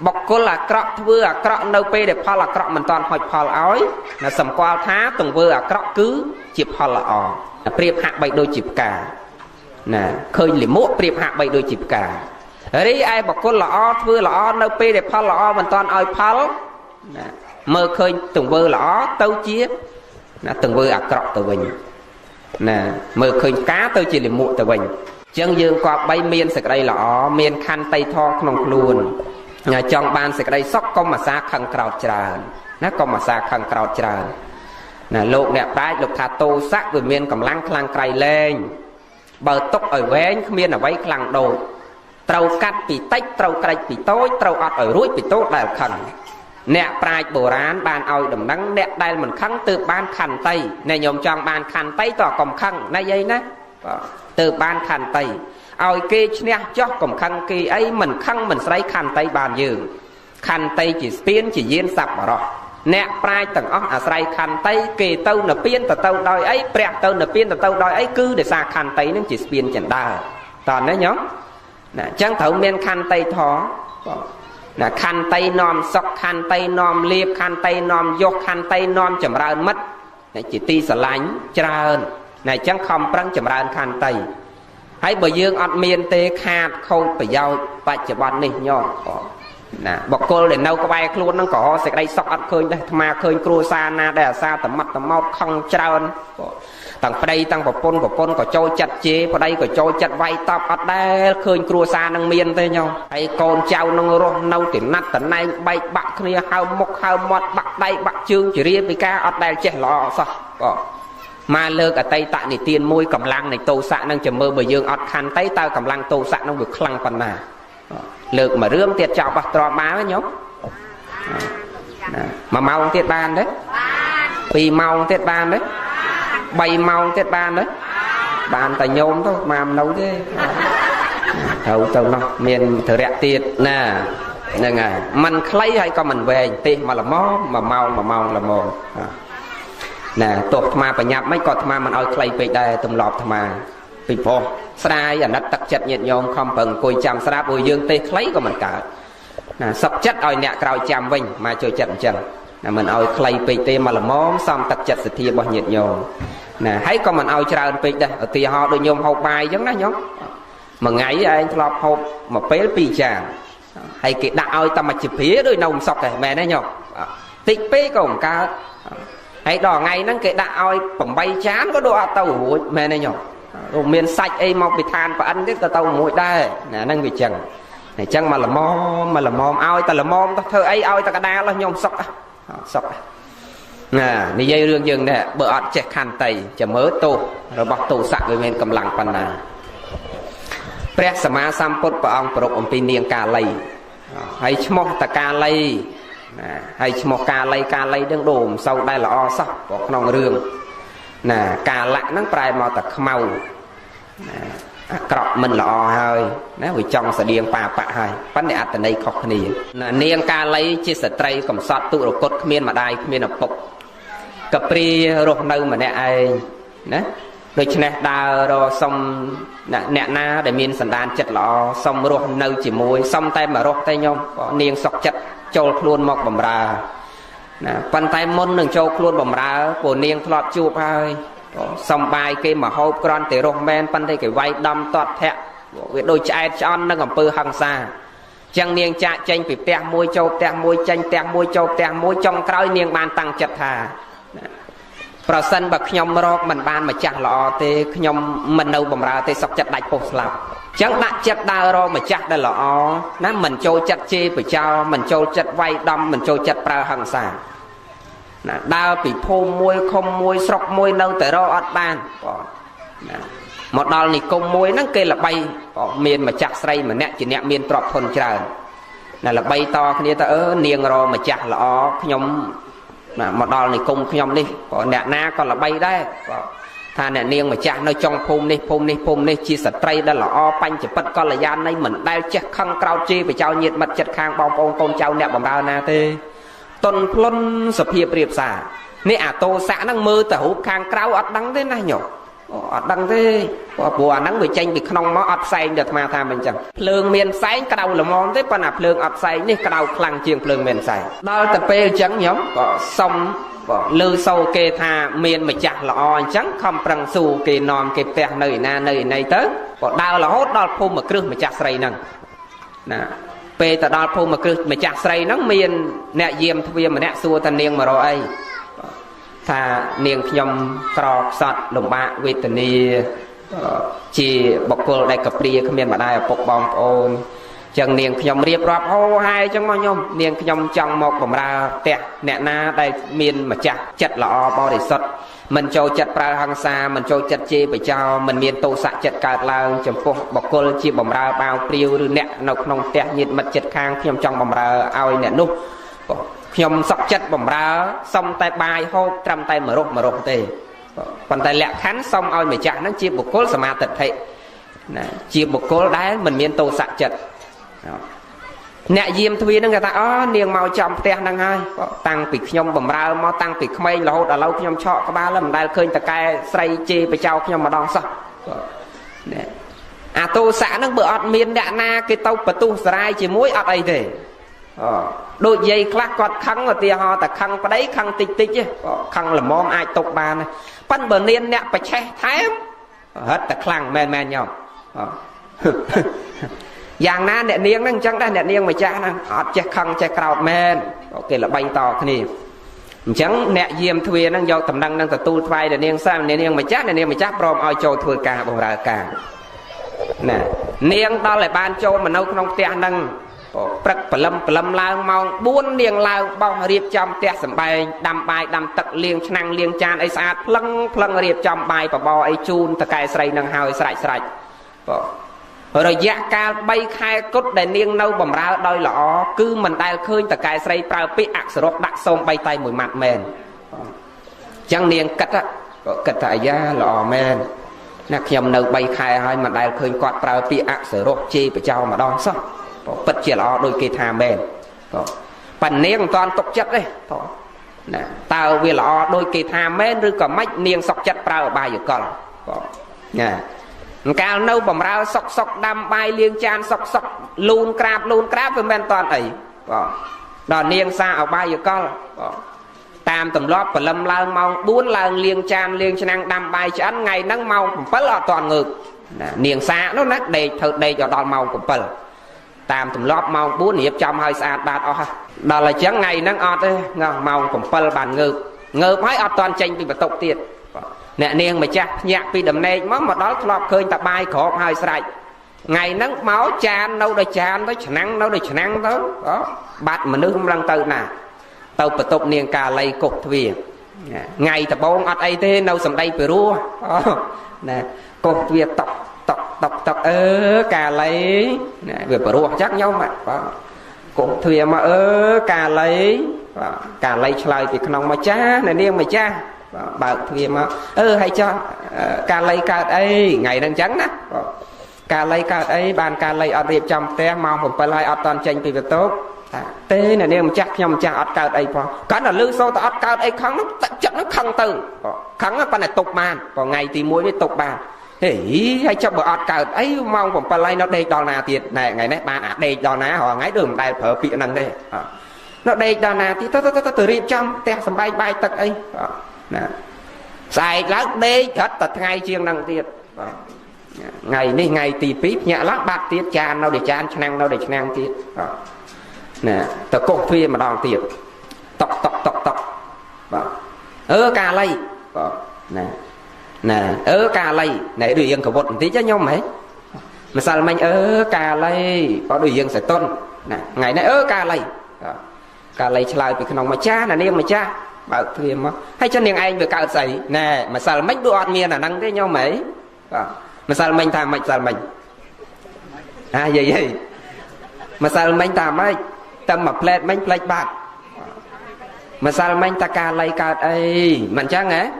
បុគ្គលអាក្រក់ធ្វើអាក្រក់នៅពេលដែលផលអាក្រក់មិនតាន់ហុចផលឲ្យណាសម្គាល់ថាទង្វើអាក្រក់គឺជាផលល្អប្រៀបហាក់បីដូចជាផ្កាណាឃើញលិមួកប្រៀបហាក់បីដូចជាផ្ការីឯបុគ្គលល្អធ្វើល្អនៅពេលដែលផលល្អមិនតាន់ឲ្យផលណាមើលឃើញទង្វើល្អទៅជាណាទង្វើអាក្រក់ទៅវិញណាមើលឃើញផ្កាទៅជាលិមួកទៅវិញចឹងយើងក៏បីមានសេចក្តីល្អមានខន្តីធម៌ក្នុងខ្លួនចង់បានសេចក្តីសុខកុំអាសាខឹងក្រោធច្រើនណាកុំអាសាខឹងក្រោធច្រើនណាលោកអ្នកប្រាជ្ញលោកថាទោសៈវាមានកម្លាំងខ្លាំងក្រៃលែងបើទុកឲ្យវែងគ្មានអ្វីខ្លាំងដូចត្រូវកាត់ពីតិចត្រូវក្រិចពីតូចត្រូវអត់ឲ្យរួចពីតូចដែលខឹងអ្នកប្រាជ្ញបុរាណបានឲ្យដំណឹងអ្នកដែលមិនខឹងទើបបានខន្តីអ្នកញោមចង់បានខន្តីតើកុំខឹងណាយាយណាទើបបានខន្តីឲ្យគេឈ្នះចោះកុំខឹងគេអីមិនខឹងមិនស្រីខន្តីបានយើងខន្តីជាស្ពានជាយានសប្បុរសអ្នកប្រាជ្ញទាំងអស់អាស្រ័យខន្តីគេទៅនិព្វានទៅដោយអីព្រះទៅនិព្វានទៅដោយអីគឺដោយសារខន្តីនឹងជាស្ពានចិន្តាតើណាញោមណាអញ្ចឹងត្រូវមានខន្តីធម៌ណាខន្តីនាំសុខខន្តីនាំលៀបខន្តីនាំយសខន្តីនាំចម្រើនមិត្តជាទីស្រឡាញ់ច្រើនណែអញ្ចឹងខំប្រឹងចម្រើនខន្តីហើយបើយើងអត់មានទេខាតខូចប្រយោជន៍បច្ចុប្បន្ននេះញោមណាបុគ្គលដែលនៅក្បែរខ្លួនហ្នឹងក៏សេចក្តីសុខអត់ឃើញដែរអាត្មាឃើញគ្រួសារណាដែលអាសាតមាត់តមោតខឹងច្រើនទាំងប្តីទាំងប្រពន្ធក៏ចូលចិត្តជេរប្តីក៏ចូលចិត្តវាយតប់អត់ដែលឃើញគ្រួសារនឹងមានទេញោមហើយកូនចៅនឹងរស់នៅទីណាត់តណែងបែកបាក់គ្នាហើមុខហើមាត់បាក់ដៃបាក់ជើងជារៀបពីការអត់ដែលចេះល្អសោះមកលើកអតីតនិទានមួយកម្លាំងនៃទោសៈនឹងចាំមើលបើយើងអត់ខន្តីតើកម្លាំងទោសៈនឹងវាខ្លាំងប៉ុណ្ណាលើកមួយរឿងទៀតចោលបោះទ្រាំបានទេញោម1ម៉ោងទៀតបានទេ2ម៉ោងទៀតបានទេ3ម៉ោងទៀតបានទេបានតែញោមទៅមកនៅទេត្រូវទៅនោះមានធរៈទៀតណាហ្នឹងហើយมันខ្លីហើយក៏មិនវែងទេមកល្មម1ម៉ោងល្មមណាទោះអាត្មាបញ្ញាប់មិនក៏អាត្មាមិនឲ្យខ្លីពេកដែរទម្លាប់អាត្មាពីព្រោះស្ដាយអាណិតទឹកចិត្តញាតិញោមខំប្រឹងអង្គុយចាំស្ដាប់ព្រោះយើងទេខ្លីក៏មិនកើតណាសឹកចិត្តឲ្យអ្នកក្រោយចាំវិញមកចូលចិត្តអញ្ចឹងណាមិនឲ្យខ្លីពេកទេមកល្មមសំទឹកចិត្តសទ្ធារបស់ញាតិញោមណាហើយក៏មិនឲ្យច្រើនពេកដែរឧទាហរណ៍ដូចញោមហូបបាយអញ្ចឹងណាញោមមួយថ្ងៃឯងធ្លាប់ហូបមួយពេល2ចានហើយគេដាក់ឲ្យតែមួយជីព្រាដូចនៅមិនសុខទេមែនទេញោមតិចពេកក៏មិនកើតហើយដល់ថ្ងៃហ្នឹងគេដាក់ឲ្យ8ចានក៏ដូចអត់ទៅរួចមែនទេញោមមានសាច់អីមកពីឋានប្រអិនទៀតក៏ទៅមួយដែរណាហ្នឹងវាចឹង chẳng mà là mom ao ta là mom ta thơ ấy ao ta cả đa là nhom sọc như vậy rương dừng nè bữa ọt che khăn tay cho mớ tô rồi bọc tô sạc với men cầm lặng pan nàព្រះសម្មាសម្ពុទ្ធព្រះអង្គប្រកអំពីនាងកាលីហើយឈ្មោះតកាលីហើយឈ្មោះកាលីដឹងដូមសូវដែរល្អសោះក្នុងរឿងណាកាលៈហ្នឹងប្រែមកតែខ្មៅអាក្រក់មិនល្អហើយណាវាចង់ស្តៀងបាបៈហើយប៉ុន្តែអត្តន័យខុសគ្នានាងកាលីជាស្ត្រីកំសត់ទុរគតគ្មានម្ដាយគ្មានឪពុកកព្រារស់នៅម្នាក់ឯងណាដូច្នេះដើររសុំអ្នកណាដែលមានសន្តានចិត្តល្អសុំរស់នៅជាមួយសុំតែមករស់តែខ្ញុំនាងសុខចិត្តចូលខ្លួនមកបម្រើណាប៉ុន្តែមុននឹងចូលខ្លួនបម្រើពួកនាងធ្លាប់ជួបហើយសំបាយគេមកហូបក្រាន់តែរស់មែនប៉ុន្តែគេវាយដំទាត់ធាក់វាដូចឆ្អែតឆ្អន់នឹងអំពើហិង្សាចឹងនាងចាក់ចេញពីផ្ទះមួយចូលផ្ទះមួយចេញផ្ទះមួយចូលផ្ទះមួយចុងក្រោយនាងបានតាំងចិត្តថាប្រសិនបើខ្ញុំរកមិនបានម្ចាស់ល្អទេខ្ញុំមិននៅបម្រើទេសុខចិត្តដាច់ពោះស្លាប់ចឹងដាក់ចិត្តដើររកម្ចាស់ដែលល្អណាមិនចូលចិត្តជេរបចោមិនចូលចិត្តវាយដំមិនចូលចិត្តប្រើហិង្សាណាដើរពីភូមិមួយឃុំមួយស្រុកមួយនៅតែរកអត់បានបងណាមកដល់និគមមួយហ្នឹងគេល្បីមានម្ចាស់ស្រីម្នាក់ជាអ្នកមានទ្រព្យធនច្រើនណាល្បីតគ្នាទៅនាងរកម្ចាស់ល្អខ្ញុំមកដល់និគមខ្ញុំនេះអ្នកណាក៏ល្បីដែរថាអ្នកនាងម្ចាស់នៅចុងភូមិនេះជាស្ត្រីដែលល្អបញ្ចពិតកល្យាណីមិនដែលចេះខឹងក្រោធជេរបចោញាតិមិត្តចិត្តខាងបងប្អូនកូនចៅអ្នកបម្រើណាទេតុនផ្លុនសភាពរៀបសារនេះអាតោស័កហ្នឹងមើលតែរូបខាងក្រៅអត់ដឹងទេណាញោមអត់ដឹងទេព្រោះអាហ្នឹងវាចេញពីក្នុងមកអត់ផ្សែងទៅអាត្មាថាមិនចឹងភ្លើងមានផ្សែងក្តៅល្មមទេប៉ុន្តែភ្លើងអត់ផ្សែងនេះក្តៅខ្លាំងជាងភ្លើងមានផ្សែងដល់តែពេលអញ្ចឹងញោមក៏សុំលើសូគេថាមានម្ចាស់ល្អអញ្ចឹងខំប្រឹងស៊ូគេនាំគេផ្ទះនៅឯណានៅឯណីទៅក៏ដើររហូតដល់ភូមិមួយគ្រឹះម្ចាស់ស្រីហ្នឹងណាពេលទៅដល់ភូមិមួយគ្រឹះម្ចាស់ស្រីហ្នឹងមានអ្នកយាមទ្វារម្នាក់សួរថានាងមករកអីថានាងខ្ញុំក្រខ្សត់លំបាកវេទនាជាបុគ្គលដែលកព្រាគ្មានម្ដាយឪពុកបងប្អូនចឹងនាងខ្ញុំរៀបរាប់ហោហាយចឹងមកខ្ញុំនាងខ្ញុំចង់មកបម្រើផ្ទះអ្នកណាដែលមានម្ចាស់ចិត្តល្អបរិសុទ្ធមិនចូលចិត្តប្រើហិង្សាមិនចូលចិត្តជេរបចោមិនមានទោសៈចិត្តកើតឡើងចំពោះបុគ្គលជាបម្រើបាវព្រាវឬអ្នកនៅក្នុងផ្ទះញាតិមិត្តចិត្តខាងខ្ញុំចង់បម្រើឲ្យអ្នកនោះខ្ញុំសុខចិត្តបម្រើសុំតែបាយហូបត្រឹមតែមករស់ទេប៉ុន្តែលក្ខខណ្ឌសុំឲ្យម្ចាស់ហ្នឹងជាបុគ្គលសមាទិដ្ឋិណាជាបុគ្គលដែលមិនមានទោសៈចិត្តអ្នកយាមទ្វារហ្នឹងគេថានាងមកចំផ្ទះហ្នឹងហើយតាំងពីខ្ញុំបម្រើមកតាំងពីក្មេងរហូតដល់ឥឡូវខ្ញុំឆក់ក្បាលហើយមិនដែលឃើញតកែស្រីជេរបចោខ្ញុំម្ដងសោះណាអាទោសៈហ្នឹងបើអត់មានអ្នកណាគេទៅបន្ទុះសរាយជាមួយអត់អីទេដូចយាយខ្លះគាត់ខឹងឧទាហរណ៍តែខឹងប្តីខឹងតិចទេខឹងល្មមអាចຕົកបានប៉ិនបើមានអ្នកប្រឆេះថែមហិតតែខ្លាំងមែនញោមយ៉ាងណាអ្នកនាងហ្នឹងអញ្ចឹងដែរអ្នកនាងម្ចាស់ហ្នឹងអត់ចេះខឹងចេះក្រោធមែនគេល្បីតគ្នាអញ្ចឹងអ្នកយាមទ្វារហ្នឹងយកតំណែងហ្នឹងទទួលថ្វាយអ្នកនាងសាមអ្នកនាងម្ចាស់ព្រមឲ្យចូលធ្វើការបម្រើការណានាងដល់ឲ្យបានចូលមកនៅក្នុងផ្ទះហ្នឹងព្រឹកព្រលឹមឡើងម៉ោង4នាងឡើងបោះរៀបចំផ្ទះសម្បែងដាំបាយដាំទឹកលាងឆ្នាំងលាងចានអីស្អាតផ្លឹងរៀបចំបាយបបរអីជូនតកែស្រីនឹងហើយស្រេចរយៈកាល3ខែគត់ដែលនាងនៅបម្រើដោយល្អគឺមិនដែលឃើញតកែស្រីប្រើពាក្យអក្សរោះដាក់សូមបីតែមួយម៉ាត់មែនអញ្ចឹងនាងគិតថាអាយ៉ាល្អមែនណាខ្ញុំនៅ3ខែហើយមិនដែលឃើញគាត់ប្រើពាក្យអក្សរោះជេរបចោម្ដងសោះពិតជាល្អដូចគេថាមែនប៉ានាងមិនតាន់ទុកចិត្តទេណាតើវាល្អដូចគេថាមែនឬក៏មិននាងសុកចិត្តប្រើអបាយកលណាកាលនៅបំរើសុកដាំបាយលាងចានសុកលូនក្រាបវាមិនតាន់អីដល់នាងសាអបាយកលតាមទម្លាប់ព្រលឹមឡើងម៉ោង4ឡើងលាងចានលាងឆ្នាំងដាំបាយឆ្អិនថ្ងៃហ្នឹងម៉ោង7អត់តាន់ងើបណានាងសានោះណាដេកធ្វើដេកដល់ម៉ោង7តាមទម្លាប់ម៉ោង4រៀបចំឲ្យស្អាតបាតអស់ដល់អញ្ចឹងថ្ងៃហ្នឹងអត់ទេម៉ោង7បានងើបហើយអត់តាន់ចេញពីបន្ទប់ទៀតអ្នកនាងម្ចាស់ភ្ញាក់ពីដំណេកមកដល់ធ្លាប់ឃើញតែបាយក្របហើយស្រេច ngày nắng máu chan đâu đây chan tới năng đâu đây năng tới đó bát mà nước không lăng từ nè tàu bật tục niềng cà lây cục thuyền ngày tập bông ọt ấy thế đâu sầm đây Peru nè cục thuyền tọc cà lây về Peru chắc nhau mà cục thuyền mà cà lây chơi thì không mà cha này niềng mà cha bảo thuyền mà hay cho cà lây cà ấy ngày đang trắng á cà lây cà ấy bàn cà lây ở điệp trong té màu một phần lại ở toàn tranh vì việc tốt thế này nên chắc nhom cha ở cà ấy pho cái là lư sâu ta ở cà ấy khắng nó chậm nó khăng từ khắng nó này tục màn còn ngày thì muối với tục bàn thế hay cho bờ ở cà ấy mong một phần lại nó đây đòn nào tiền này ngày nay bạn đây đòn nào họ ngay đường đây phở bị năng đây nó đây đòn nào thì từ điệp trong té sầm bay tật ấy xài lá đây hết tật ngay chiêng năng tiền ngày này ngày tì píp nhẹ lắc bạc tiết chan đâu để chan năng đâu để năng tiết nè tờ cột thuê mà đòn tiệt tọc cà lây nè cà lây này đùi yên của bột tí cho nhau mấy mà sao mình cà lây có đùi yên sẽ tôn nè ngày nay cà lây chơi bị khăn mà cha là niềng mà cha bảo thuê mà hay cho niềng anh về cà sấy nè mà sao mình đuổi miên là năng thế nhau mấy mà sao mình tham mạch sao mình vậy mà sao mình tham mấy tâm mà plate mình plate bạc mà sao mình ta ca lây ca ấy mình chắc nghe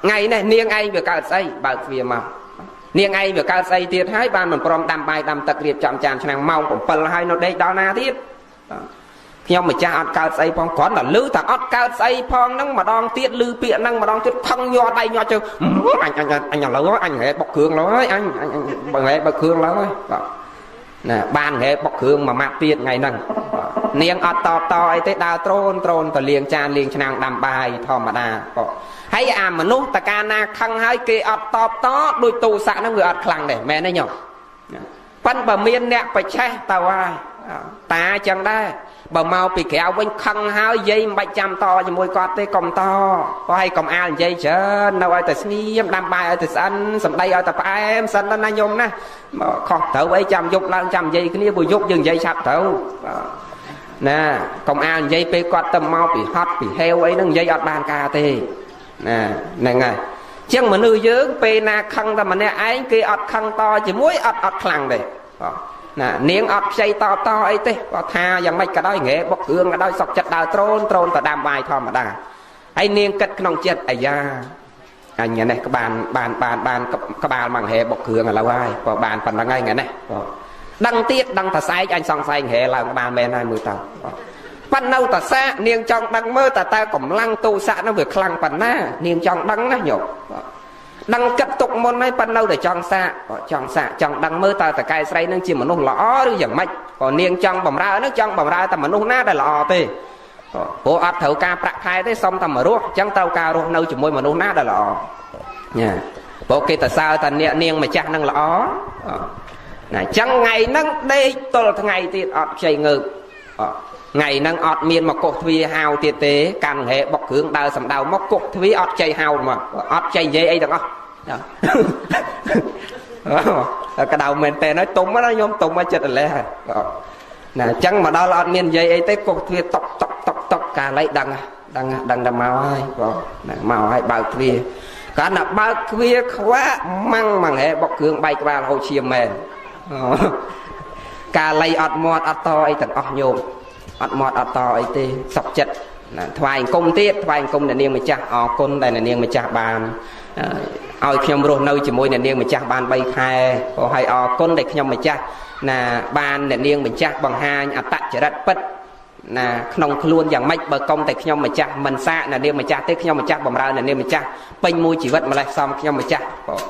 ngày này niềng anh về ca xây bảo vì mà niềng anh về ca xây tiệt hai ban mình prom đam bài đam tật liệt chạm chạm năng mong của phần hai nó đây đó na tiết khi mà cha ăn cao xây phong có là lư thằng ăn cao xây phong nắng mà đong tiết lư bịa năng mà đong tiết không nho đây nho chứ anh nhỏ lớn anh hệ bọc cường nói anh bằng hệ bọc cường nói nè ban hệ bọc cường mà mát tiết ngày nằng niềng ọt to ấy tới đào trôn từ liền chan liền năng đam bài thò mà đà hay mà nút ta ca na khăng hai kia ọt to đôi tù xạ nó người ọt khăng để mẹ nó nhỏ phân bờ miên nè phải che tàu ai ta chẳng đây bà mau bị kéo bên khăn háo dây bạch trăm to cho môi quạt tới còng to có hay còng ao dây chứ đâu ai từ xem đam bài ở từ sân sầm đây ở tập em sân đó anh nhung nè mà không thở ấy trăm dục lan trăm dây cái này vừa dục dừng dây sập thở nè còng ao dây pe quạt tầm mau bị hot bị heo ấy nó dây ở bàn cà tê nè này ngay chẳng mà nuôi dưỡng pe na khăn ta mà nè ấy kia ọt khăn to chỉ muối ọt khăn đây nè niềng ọt xây to ấy thế có tha rằng mấy cái đó nghệ bọc hương cái đó sọc chặt đào trôn và đàm bài thò mà đà hay niềng cất nông chết ai da anh nhà này các bạn bằng hệ bọc hương là lâu ai có bàn phần là ngay ngày này đăng tiết đăng thà sai anh xong sai hệ là các bạn bên 20 tàu phần đâu ta xa niềng trong đăng mơ ta cũng lăng tu xạ nó việc khăn phần na niềng trong đăng nó nhổ đăng cất tục môn hay pan đâu để chọn xạ chọn đăng mơ ta cài say nó chỉ mà nó lõ đi chẳng mạch còn niềng trong bầm ra nó trong bầm ra ta mà nó nát là lò tê bộ ấp thấu ca bạc khai thế xong ta mở ruột chẳng tao ca ruột nâu chỉ môi mà nó nát là lò nha bộ kia ta sao ta niềng mà chắc năng lõ này chẳng ngày năng đây tôi ngày thì ọt chạy ngự ngày năng ọt miên mà cột thuy hào tiệt tế càng hệ bọc hướng đào sầm đào móc cột thuy ọt chạy hào mà ọt chạy dây ấy được không cái đầu mình tè nói tung nó nhôm tung ở chết lẽ nè chẳng mà đó là ọt miên dây ấy tế cột thuy tóc cả lấy đằng màu ai màu ai bao thuy cả là bao thuy quá măng mà hệ bọc hướng bay qua hồ chiêm mền cả lấy ọt mọt ọt to ấy thật ọt nhôm ọt to ấy tê sọc chật thoại công tiết thoại công là niềng mà cha côn đây là niềng mà cha bàn oi nhom rồi nơi chỉ môi là niềng mà cha bàn bay khai có hay côn đây nhom mà cha là bàn là niềng mà cha bằng hai tạt trở đất bất là nông luôn dạng mạch bờ công tại nhom mà cha mình xa là niềng mà cha tới nhom mà cha bằng ra là niềng mà cha pin môi chỉ vật mà lại xong nhom mà cha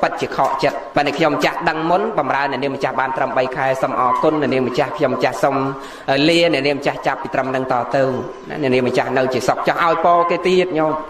bất chỉ khó chật và này nhom cha đăng món bằng ra là niềng mà cha bàn trầm bay khai xong côn là niềng mà cha nhom cha xong lia này niềng cha chạp bị trầm đăng to tư này niềng mà cha nơi chỉ sọc cho ao po cái tiết nhau